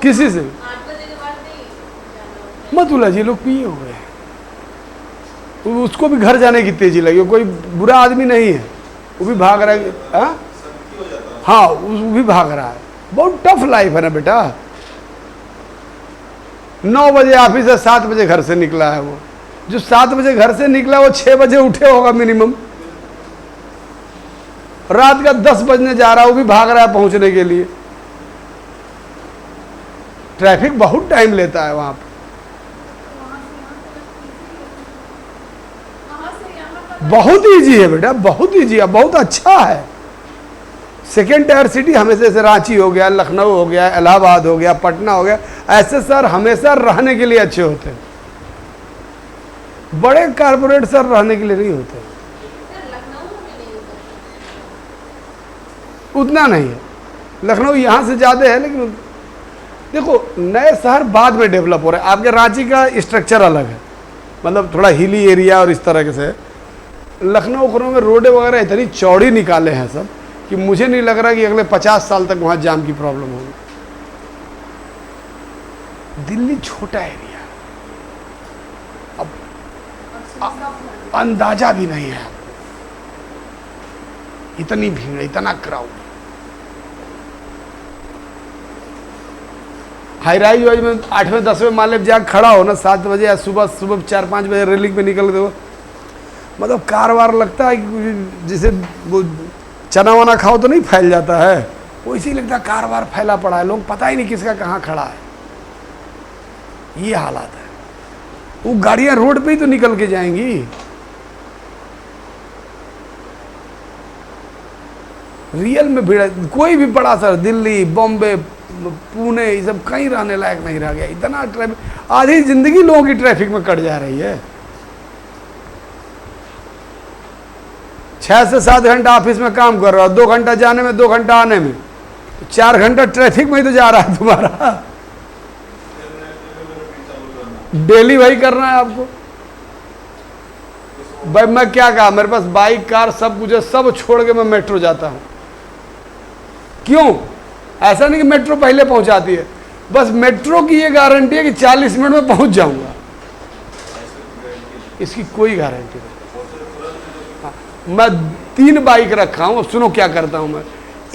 किसी से 8 बजे के बाद नहीं जाना होता। मत उलझिए, लोग पिए हुए हैं, उसको भी घर जाने की तेजी लगी। कोई बुरा आदमी नहीं है, वो भी भाग रहा है। हाँ वो भी भाग रहा है। बहुत टफ लाइफ है ना बेटा। 9 बजे ऑफिस है, 7 बजे घर से निकला है। वो जो 7 बजे घर से निकला वो 6 बजे उठे होगा मिनिमम। रात का 10 बजने जा रहा है, वो भी भाग रहा है पहुंचने के लिए। ट्रैफिक बहुत टाइम लेता है वहां पर। बहुत ईजी है बेटा, बहुत ईजी है, बहुत अच्छा है। सेकेंड टायर सिटी हमेशा, जैसे रांची हो गया, लखनऊ हो गया, इलाहाबाद हो गया, पटना हो गया, ऐसे शहर हमेशा रहने के लिए अच्छे होते हैं। बड़े कारपोरेट शहर रहने के लिए नहीं होते, उतना नहीं है। लखनऊ यहाँ से ज़्यादा है, लेकिन देखो नए शहर बाद में डेवलप हो रहे हैं। आपके रांची का स्ट्रक्चर अलग है, मतलब थोड़ा हिली एरिया और इस तरह से। लखनऊ में रोडें वगैरह इतनी चौड़ी निकाले हैं सब कि मुझे नहीं लग रहा कि अगले 50 साल तक वहाँ जाम की प्रॉब्लम होगी। दिल्ली छोटा एरिया, अब अंदाजा भी नहीं है इतनी भीड़, इतना क्राउड। हाई राइज वाइज में 8वें 10वें माले पर जाकर खड़ा हो ना 7 बजे या सुबह 4-5 बजे रेलिंग पे निकल दो, मतलब कार वार लगता है कि जैसे वो चना वना खाओ तो नहीं फैल जाता है, वो इसी लगता है कार वार फैला पड़ा है, लोग पता ही नहीं किसका कहाँ खड़ा है। ये हालात है। वो गाड़ियाँ रोड पे ही तो निकल के जाएंगी। रियल में भीड़, कोई भी बड़ा शहर, दिल्ली, बॉम्बे, पुणे, ये सब कहीं रहने लायक नहीं रह गया। इतना ट्रैफिक, आधी जिंदगी लोगों की ट्रैफिक में कट जा रही है। 6 से 7 घंटा ऑफिस में काम कर रहा हो, 2 घंटा जाने में 2 घंटा आने में, 4 घंटा ट्रैफिक में ही तो जा रहा है तुम्हारा। डेली वही करना है आपको। भाई मैं क्या कहा, मेरे पास बाइक कार सब कुछ है, सब छोड़ के मैं मेट्रो जाता हूं। क्यों? ऐसा नहीं कि मेट्रो पहले पहुंचाती है, बस मेट्रो की ये गारंटी है कि 40 मिनट में पहुंच जाऊंगा, इसकी कोई गारंटी नहीं। हाँ, मैं 3 बाइक रखा हूं। सुनो क्या करता हूं मैं,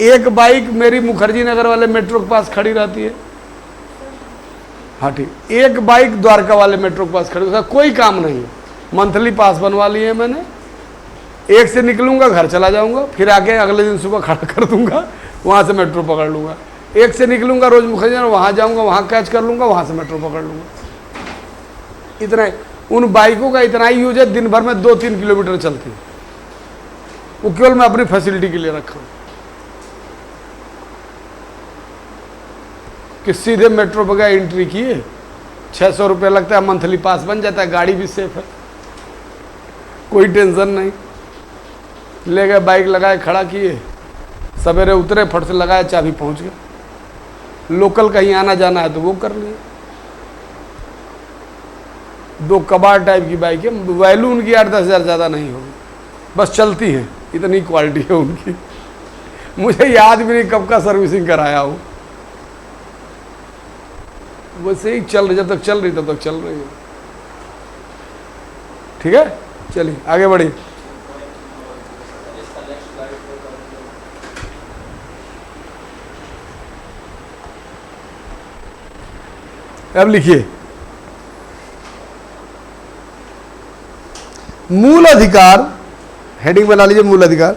एक बाइक मेरी मुखर्जी नगर वाले मेट्रो के पास खड़ी रहती है, हाँ ठीक, एक बाइक द्वारका वाले मेट्रो के पास खड़ी, उसका कोई काम नहीं है, मंथली पास बनवा लिए है मैंने। एक से निकलूंगा घर चला जाऊंगा, फिर आके अगले दिन सुबह खड़ा कर दूंगा, वहां से मेट्रो पकड़ लूंगा। एक से निकलूंगा रोज मुखर्जी नगर, वहां जाऊंगा, वहां कैच कर लूंगा, वहां से मेट्रो पकड़ लूंगा। इतना उन बाइकों का इतना ही यूज है, दिन भर में 2-3 किलोमीटर चलती है, वो केवल मैं अपनी फैसिलिटी के लिए रखा हूं कि सीधे मेट्रो पर गए, एंट्री किए, 600 रुपये लगता है, मंथली पास बन जाता है, गाड़ी भी सेफ है, कोई टेंशन नहीं। ले गए, बाइक लगाए, खड़ा किए, सवेरे उतरे, फट से लगाया, चाबी, पहुंच गए। लोकल कहीं आना जाना है तो वो कर लिए। 2 कबाड़ टाइप की बाइक है, वैल्यू उनकी 8-10 हज़ार ज़्यादा नहीं होगी, बस चलती है, इतनी क्वालिटी है उनकी। मुझे याद भी नहीं कब का सर्विसिंग कराया हूँ, वैसे ही चल रही, जब तक चल रही तब तक चल रही है। ठीक है, चलिए आगे बढ़िए। इसका नेक्स्ट स्लाइड पे करेंगे। अब लिखिए, मूल अधिकार, हेडिंग बना लीजिए, मूल अधिकार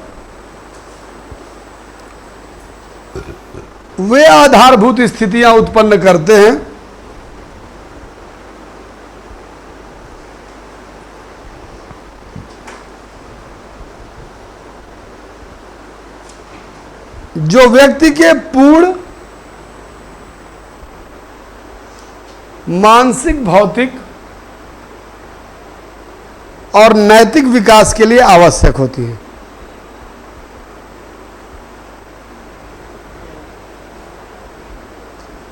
वे आधारभूत स्थितियां उत्पन्न करते हैं जो व्यक्ति के पूर्ण मानसिक, भौतिक और नैतिक विकास के लिए आवश्यक होती है।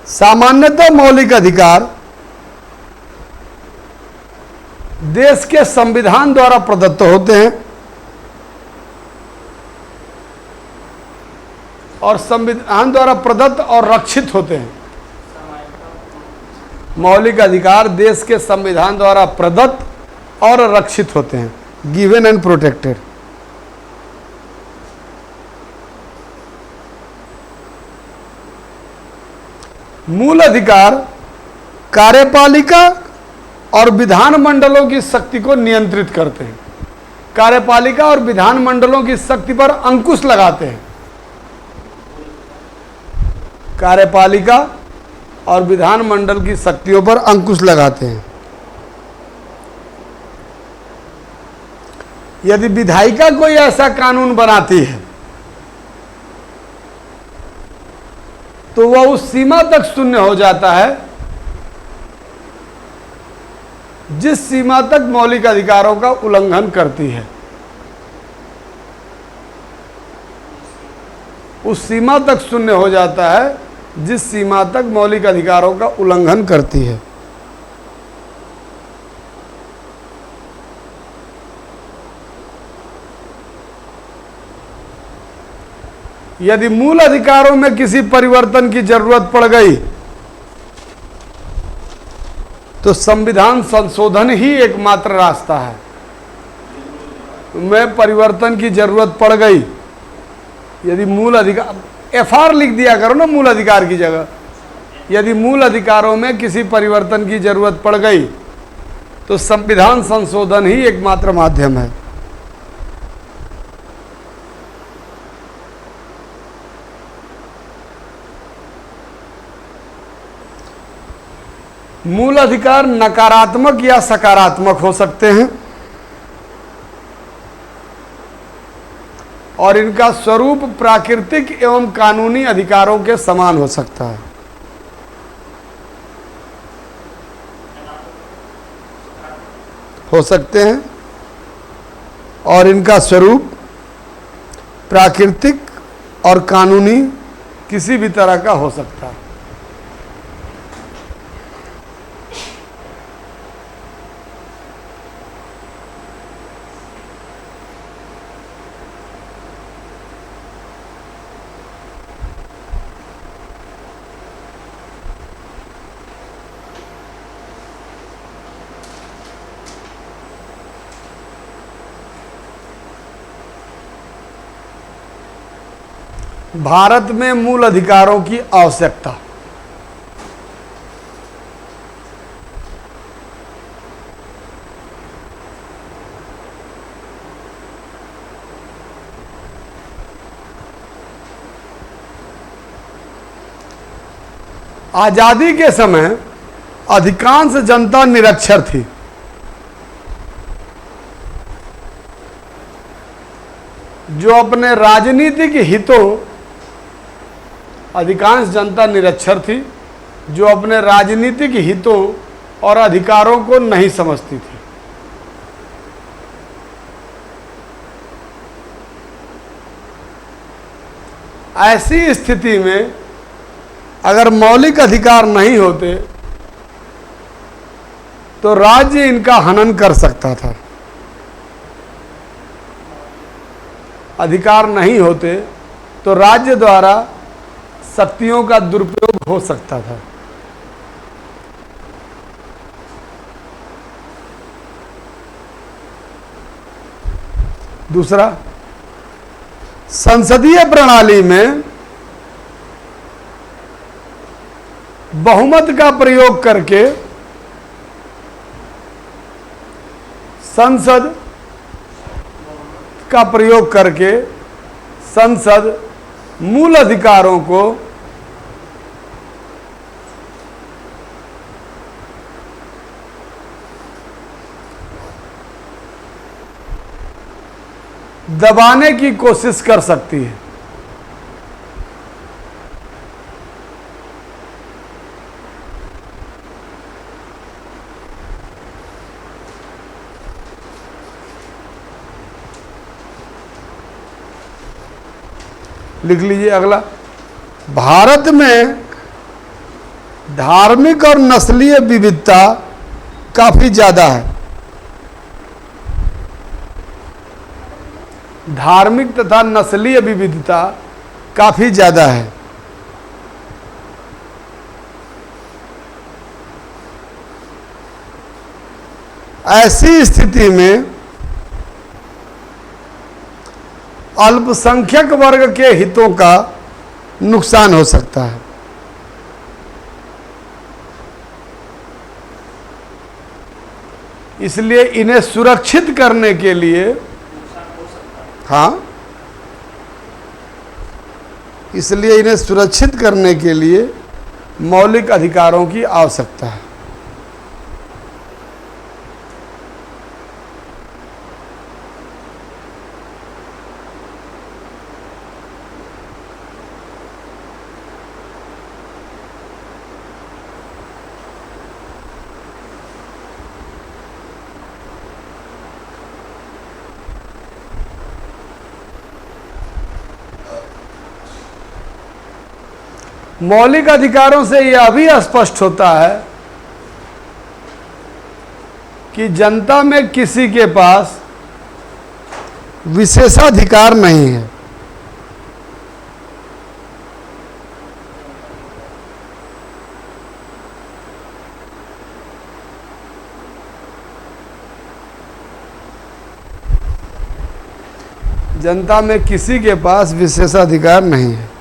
सामान्यतः मौलिक अधिकार देश के संविधान द्वारा प्रदत्त होते हैं और संविधान द्वारा प्रदत्त और रक्षित होते हैं। मौलिक अधिकार देश के संविधान द्वारा प्रदत्त और रक्षित होते हैं, गिवन एंड प्रोटेक्टेड। मूल अधिकार कार्यपालिका और विधान मंडलों की शक्ति को नियंत्रित करते हैं, कार्यपालिका और विधान मंडलों की शक्ति पर अंकुश लगाते हैं। कार्यपालिका और विधान मंडल की शक्तियों पर अंकुश लगाते हैं। यदि विधायिका कोई ऐसा कानून बनाती है तो वह उस सीमा तक शून्य हो जाता है जिस सीमा तक मौलिक अधिकारों का उल्लंघन करती है। उस सीमा तक शून्य हो जाता है जिस सीमा तक मौलिक अधिकारों का उल्लंघन करती है। यदि मूल अधिकारों में किसी परिवर्तन की जरूरत पड़ गई तो संविधान संशोधन ही एकमात्र रास्ता है। में परिवर्तन की जरूरत पड़ गई, यदि मूल अधिकार, एफआर लिख दिया करो ना मूल अधिकार की जगह। यदि मूल अधिकारों में किसी परिवर्तन की जरूरत पड़ गई तो संविधान संशोधन ही एकमात्र माध्यम है। मूल अधिकार नकारात्मक या सकारात्मक हो सकते हैं और इनका स्वरूप प्राकृतिक एवं कानूनी अधिकारों के समान हो सकता है। हो सकते हैं और इनका स्वरूप प्राकृतिक और कानूनी किसी भी तरह का हो सकता है। भारत में मूल अधिकारों की आवश्यकता। आजादी के समय अधिकांश जनता निरक्षर थी। जो अपने राजनीतिक हितों अधिकांश जनता निरक्षर थी जो अपने राजनीतिक हितों और अधिकारों को नहीं समझती थी। ऐसी स्थिति में अगर मौलिक अधिकार नहीं होते तो राज्य इनका हनन कर सकता था। अधिकार नहीं होते तो राज्य द्वारा शक्तियों का दुरुपयोग हो सकता था। दूसरा, संसदीय प्रणाली में बहुमत का प्रयोग करके संसद का प्रयोग करके संसद मूल अधिकारों को दबाने की कोशिश कर सकती है। लिख लीजिए अगला, भारत में धार्मिक और नस्लीय विविधता काफी ज्यादा है। धार्मिक तथा नस्लीय विविधता काफी ज्यादा है। ऐसी स्थिति में अल्पसंख्यक वर्ग के हितों का नुकसान हो सकता है। इसलिए इन्हें सुरक्षित करने के लिए इसलिए इन्हें सुरक्षित करने के लिए मौलिक अधिकारों की आवश्यकता है। मौलिक अधिकारों से यह भी स्पष्ट होता है कि जनता में किसी के पास विशेषाधिकार नहीं है। जनता में किसी के पास विशेषाधिकार नहीं है।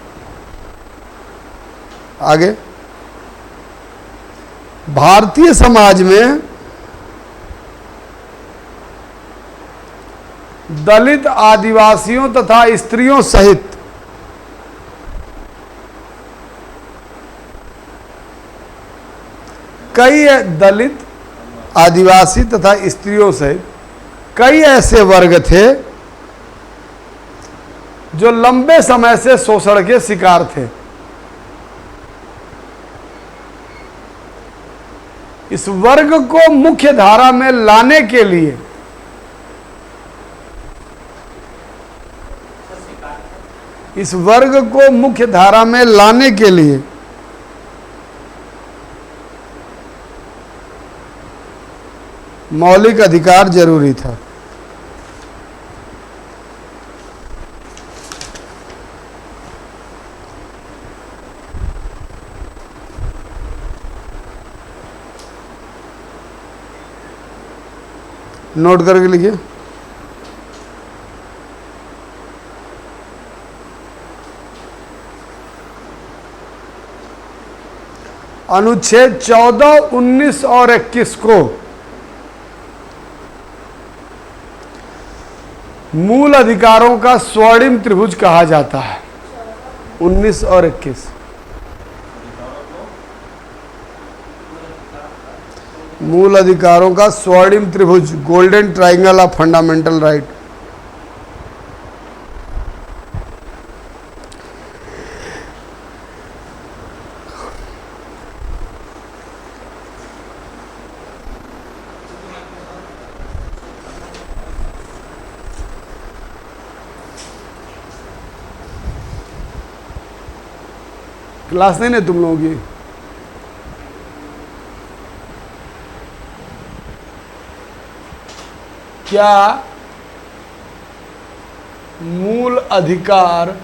आगे, भारतीय समाज में दलित, आदिवासियों तथा स्त्रियों सहित कई दलित, आदिवासी तथा स्त्रियों सहित कई ऐसे वर्ग थे जो लंबे समय से शोषण के शिकार थे। इस वर्ग को मुख्य धारा में लाने के लिए इस वर्ग को मुख्य धारा में लाने के लिए मौलिक अधिकार जरूरी था। नोट करके लिखिए। अनुच्छेद 14, 19 और 21 को मूल अधिकारों का स्वर्णिम त्रिभुज कहा जाता है। 19 और 21 मूल अधिकारों का स्वर्णिम त्रिभुज, golden triangle of fundamental right. Class नहीं है तुम लोगों की? क्या मूल अधिकार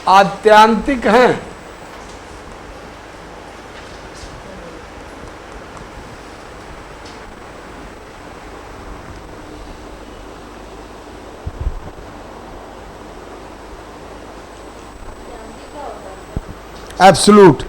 आत्यांतिक हैं? एब्सोल्यूट।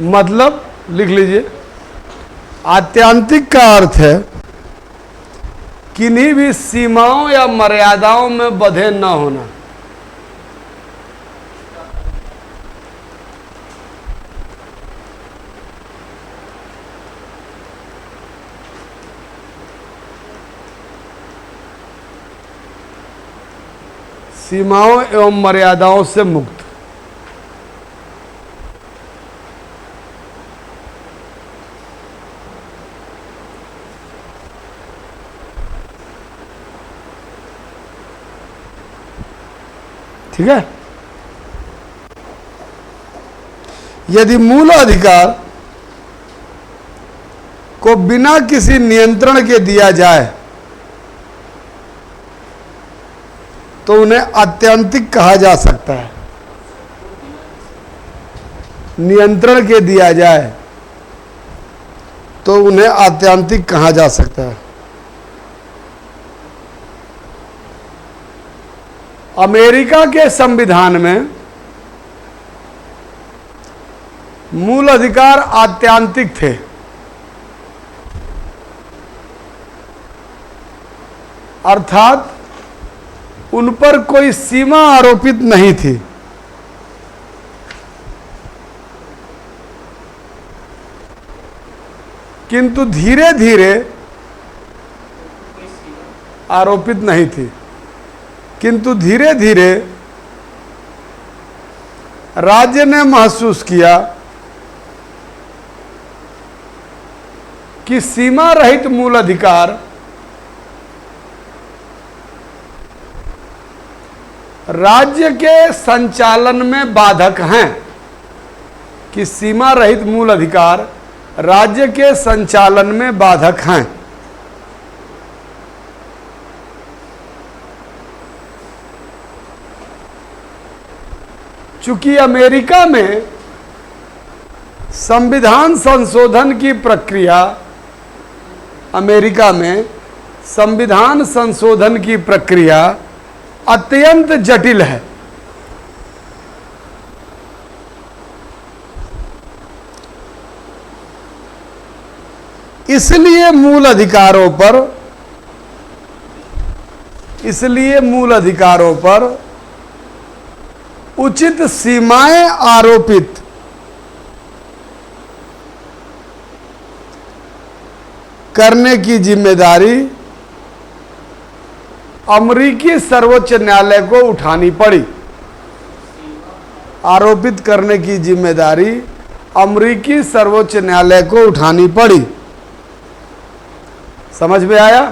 मतलब लिख लीजिए, आत्यांतिक का अर्थ है किन्हीं भी सीमाओं या मर्यादाओं में बंधे न होना। सीमाओं एवं मर्यादाओं से मुक्त। ठीक है। यदि मूल अधिकार को बिना किसी नियंत्रण के दिया जाए तो उन्हें आत्यांतिक कहा जा सकता है। नियंत्रण के दिया जाए तो उन्हें आत्यांतिक कहा जा सकता है। अमेरिका के संविधान में मूल अधिकार आत्यांतिक थे। अर्थात उन पर कोई सीमा आरोपित नहीं थी। किंतु धीरे धीरे आरोपित नहीं थी, किंतु धीरे धीरे राज्य ने महसूस किया कि सीमा रहित मूल अधिकार राज्य के संचालन में बाधक हैं, कि सीमा रहित मूल अधिकार राज्य के संचालन में बाधक हैं। चूंकि अमेरिका में संविधान संशोधन की प्रक्रिया, अमेरिका में संविधान संशोधन की प्रक्रिया अत्यंत जटिल है। इसलिए मूल अधिकारों पर उचित सीमाएं आरोपित करने की जिम्मेदारी अमेरिकी सर्वोच्च न्यायालय को उठानी पड़ी। आरोपित करने की जिम्मेदारी अमेरिकी सर्वोच्च न्यायालय को उठानी पड़ी। समझ में आया?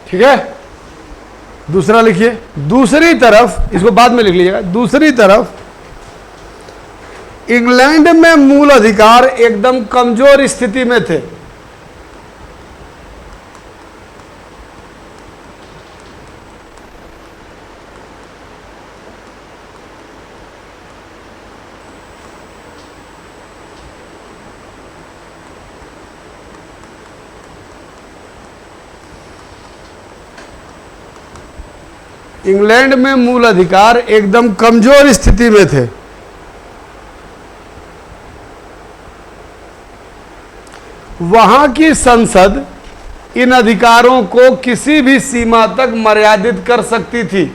ठीक है, दूसरा लिखिए। दूसरी तरफ, इसको बाद में लिख लीजिएगा। दूसरी तरफ इंग्लैंड में मूल अधिकार एकदम कमजोर स्थिति में थे। इंग्लैंड में मूल अधिकार एकदम कमजोर स्थिति में थे। वहां की संसद इन अधिकारों को किसी भी सीमा तक मर्यादित कर सकती थी।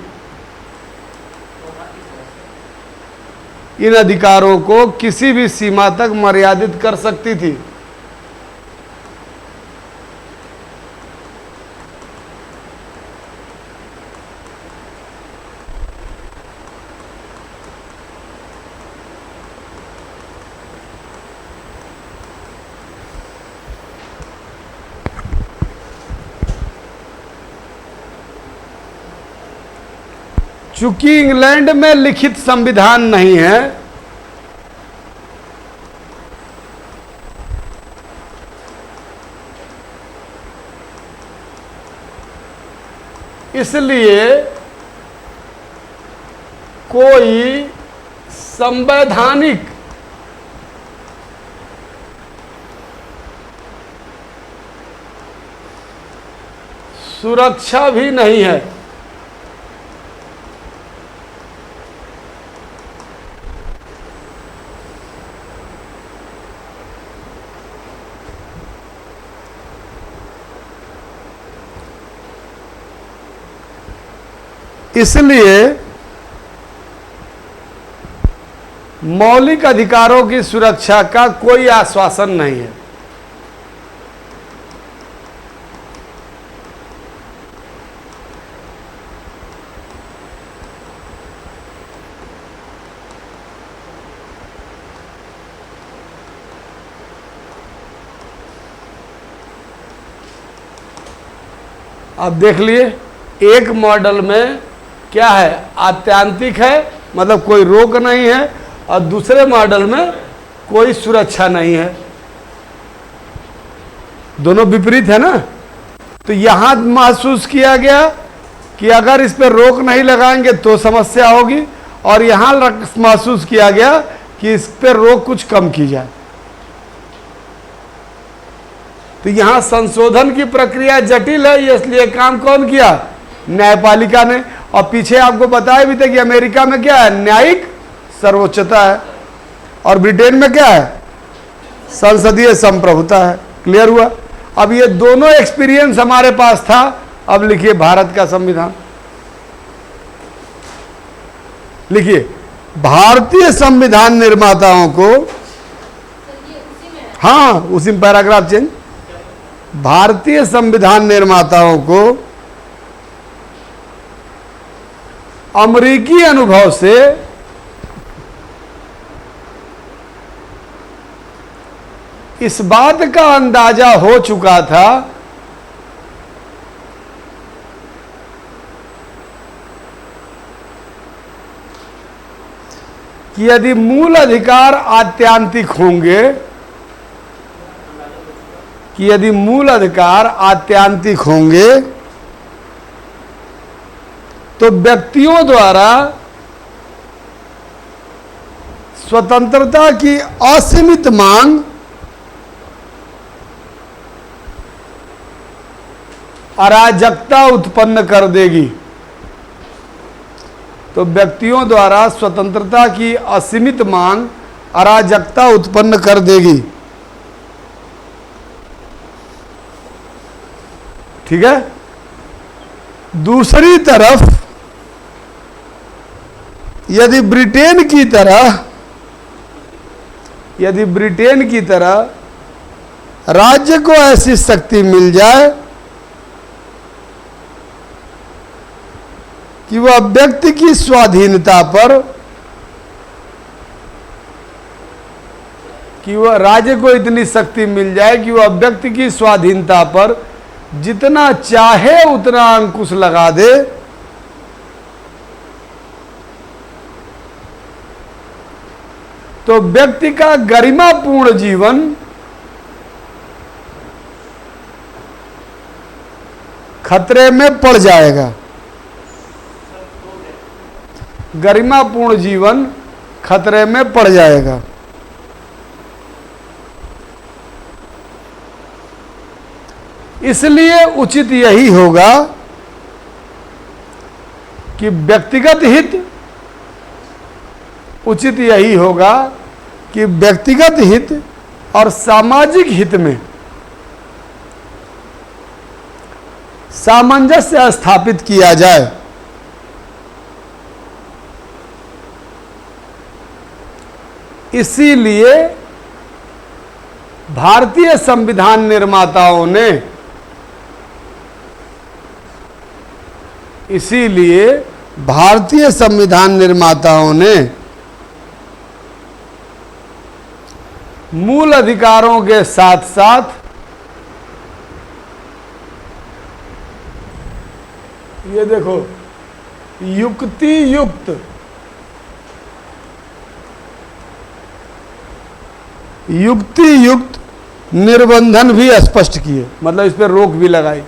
इन अधिकारों को किसी भी सीमा तक मर्यादित कर सकती थी। चूंकि इंग्लैंड में लिखित संविधान नहीं है, इसलिए कोई संवैधानिक सुरक्षा भी नहीं है। इसलिए मौलिक अधिकारों की सुरक्षा का कोई आश्वासन नहीं है। अब देख लिए, एक मॉडल में क्या है, आत्यांतिक है, मतलब कोई रोक नहीं है, और दूसरे मॉडल में कोई सुरक्षा नहीं है। दोनों विपरीत है ना। तो यहां महसूस किया गया कि अगर इस पर रोक नहीं लगाएंगे तो समस्या होगी, और यहां महसूस किया गया कि इस पर रोक कुछ कम की जाए। तो यहां संशोधन की प्रक्रिया जटिल है, इसलिए काम कौन किया? न्यायपालिका ने। और पीछे आपको बताया भी था कि अमेरिका में क्या है? न्यायिक सर्वोच्चता है, और ब्रिटेन में क्या है? संसदीय संप्रभुता है। क्लियर हुआ? अब ये दोनों एक्सपीरियंस हमारे पास था। अब लिखिए भारत का संविधान। लिखिए भारतीय संविधान निर्माताओं को, हाँ उसी में पैराग्राफ चेंज, भारतीय संविधान निर्माताओं को अमेरिकी अनुभव से इस बात का अंदाजा हो चुका था कि यदि मूल अधिकार आत्यांतिक होंगे, कि यदि मूल अधिकार आत्यांतिक होंगे तो व्यक्तियों द्वारा स्वतंत्रता की असीमित मांग अराजकता उत्पन्न कर देगी। तो व्यक्तियों द्वारा स्वतंत्रता की असीमित मांग अराजकता उत्पन्न कर देगी। ठीक है। दूसरी तरफ यदि ब्रिटेन की तरह राज्य को ऐसी शक्ति मिल जाए कि वह व्यक्ति की स्वाधीनता पर, कि वह राज्य को इतनी शक्ति मिल जाए कि वह व्यक्ति की स्वाधीनता पर जितना चाहे उतना अंकुश लगा दे, तो व्यक्ति का गरिमापूर्ण जीवन खतरे में पड़ जाएगा। गरिमापूर्ण जीवन खतरे में पड़ जाएगा। इसलिए उचित यही होगा कि व्यक्तिगत हित और सामाजिक हित में सामंजस्य स्थापित किया जाए। इसीलिए भारतीय संविधान निर्माताओं ने मूल अधिकारों के साथ साथ ये देखो युक्ति युक्त निर्बंधन भी स्पष्ट किए, मतलब इस पर रोक भी लगाए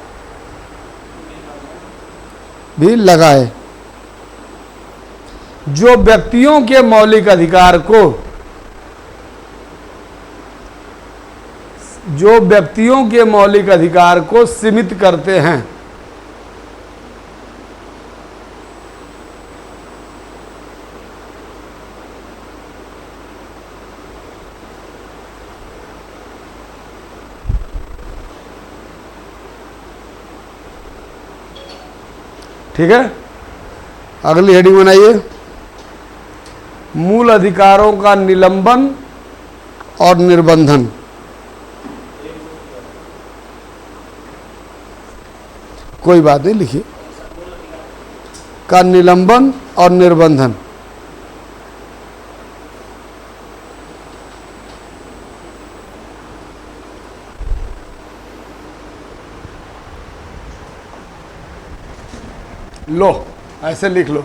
जो व्यक्तियों के मौलिक अधिकार को सीमित करते हैं। ठीक है। अगली हेडिंग बनाइए, मूल अधिकारों का निलंबन और निर्बंधन। कोई बात नहीं, लिखिए का निलंबन और निर्बंधन। लो ऐसे लिख लो,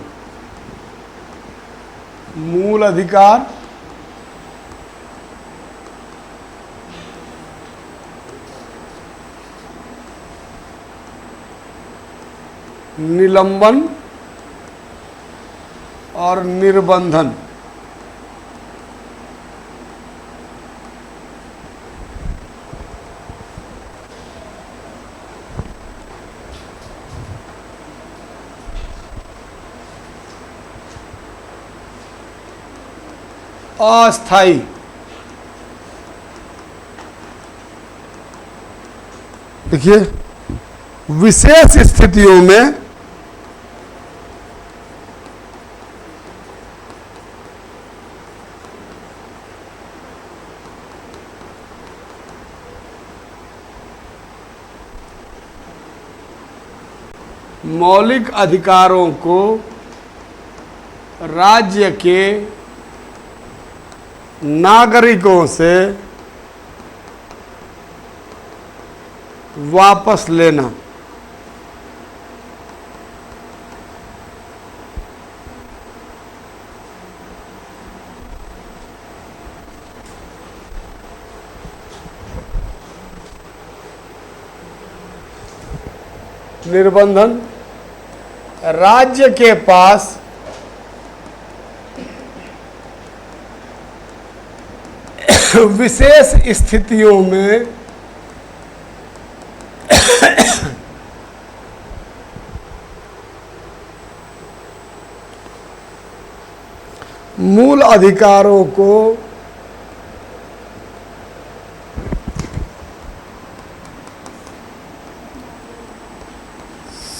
मूल अधिकार निलंबन और निर्बंधन। अस्थाई, देखिए विशेष स्थितियों में मौलिक अधिकारों को राज्य के नागरिकों से वापस लेना। निर्बंधन, राज्य के पास विशेष स्थितियों में मूल अधिकारों को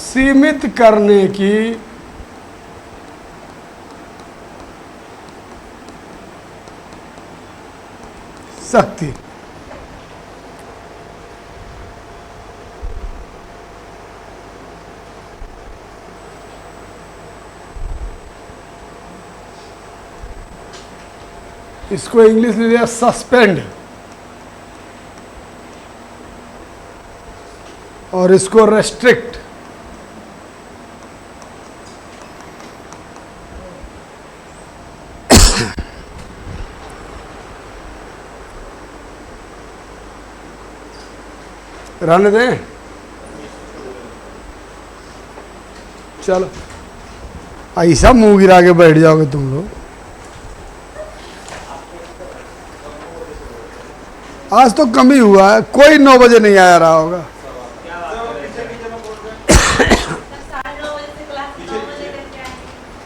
सीमित करने की शक्ति। इसको इंग्लिश में लिया सस्पेंड और इसको रेस्ट्रिक्ट। रहने दें, चलो ऐसा मुंह गिरा के बैठ जाओगे तुम लोग। आज तो कम ही हुआ है, कोई 9 बजे नहीं आया रहा होगा।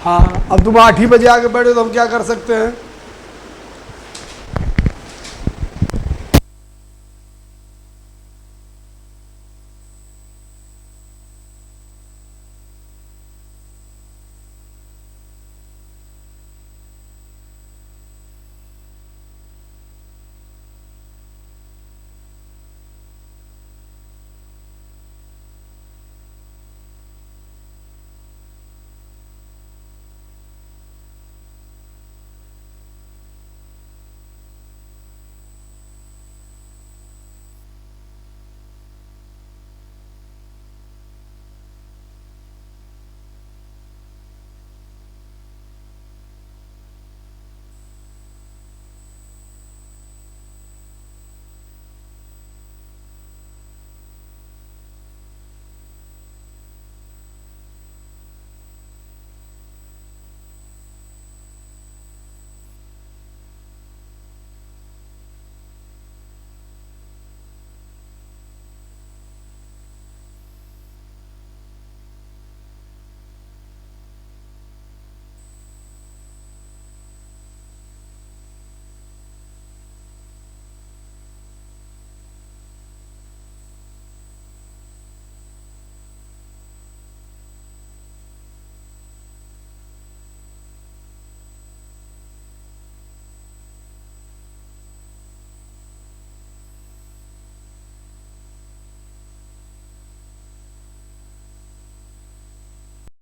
हाँ, अब तुम 8 ही बजे आके बैठे तो हम क्या कर सकते हैं।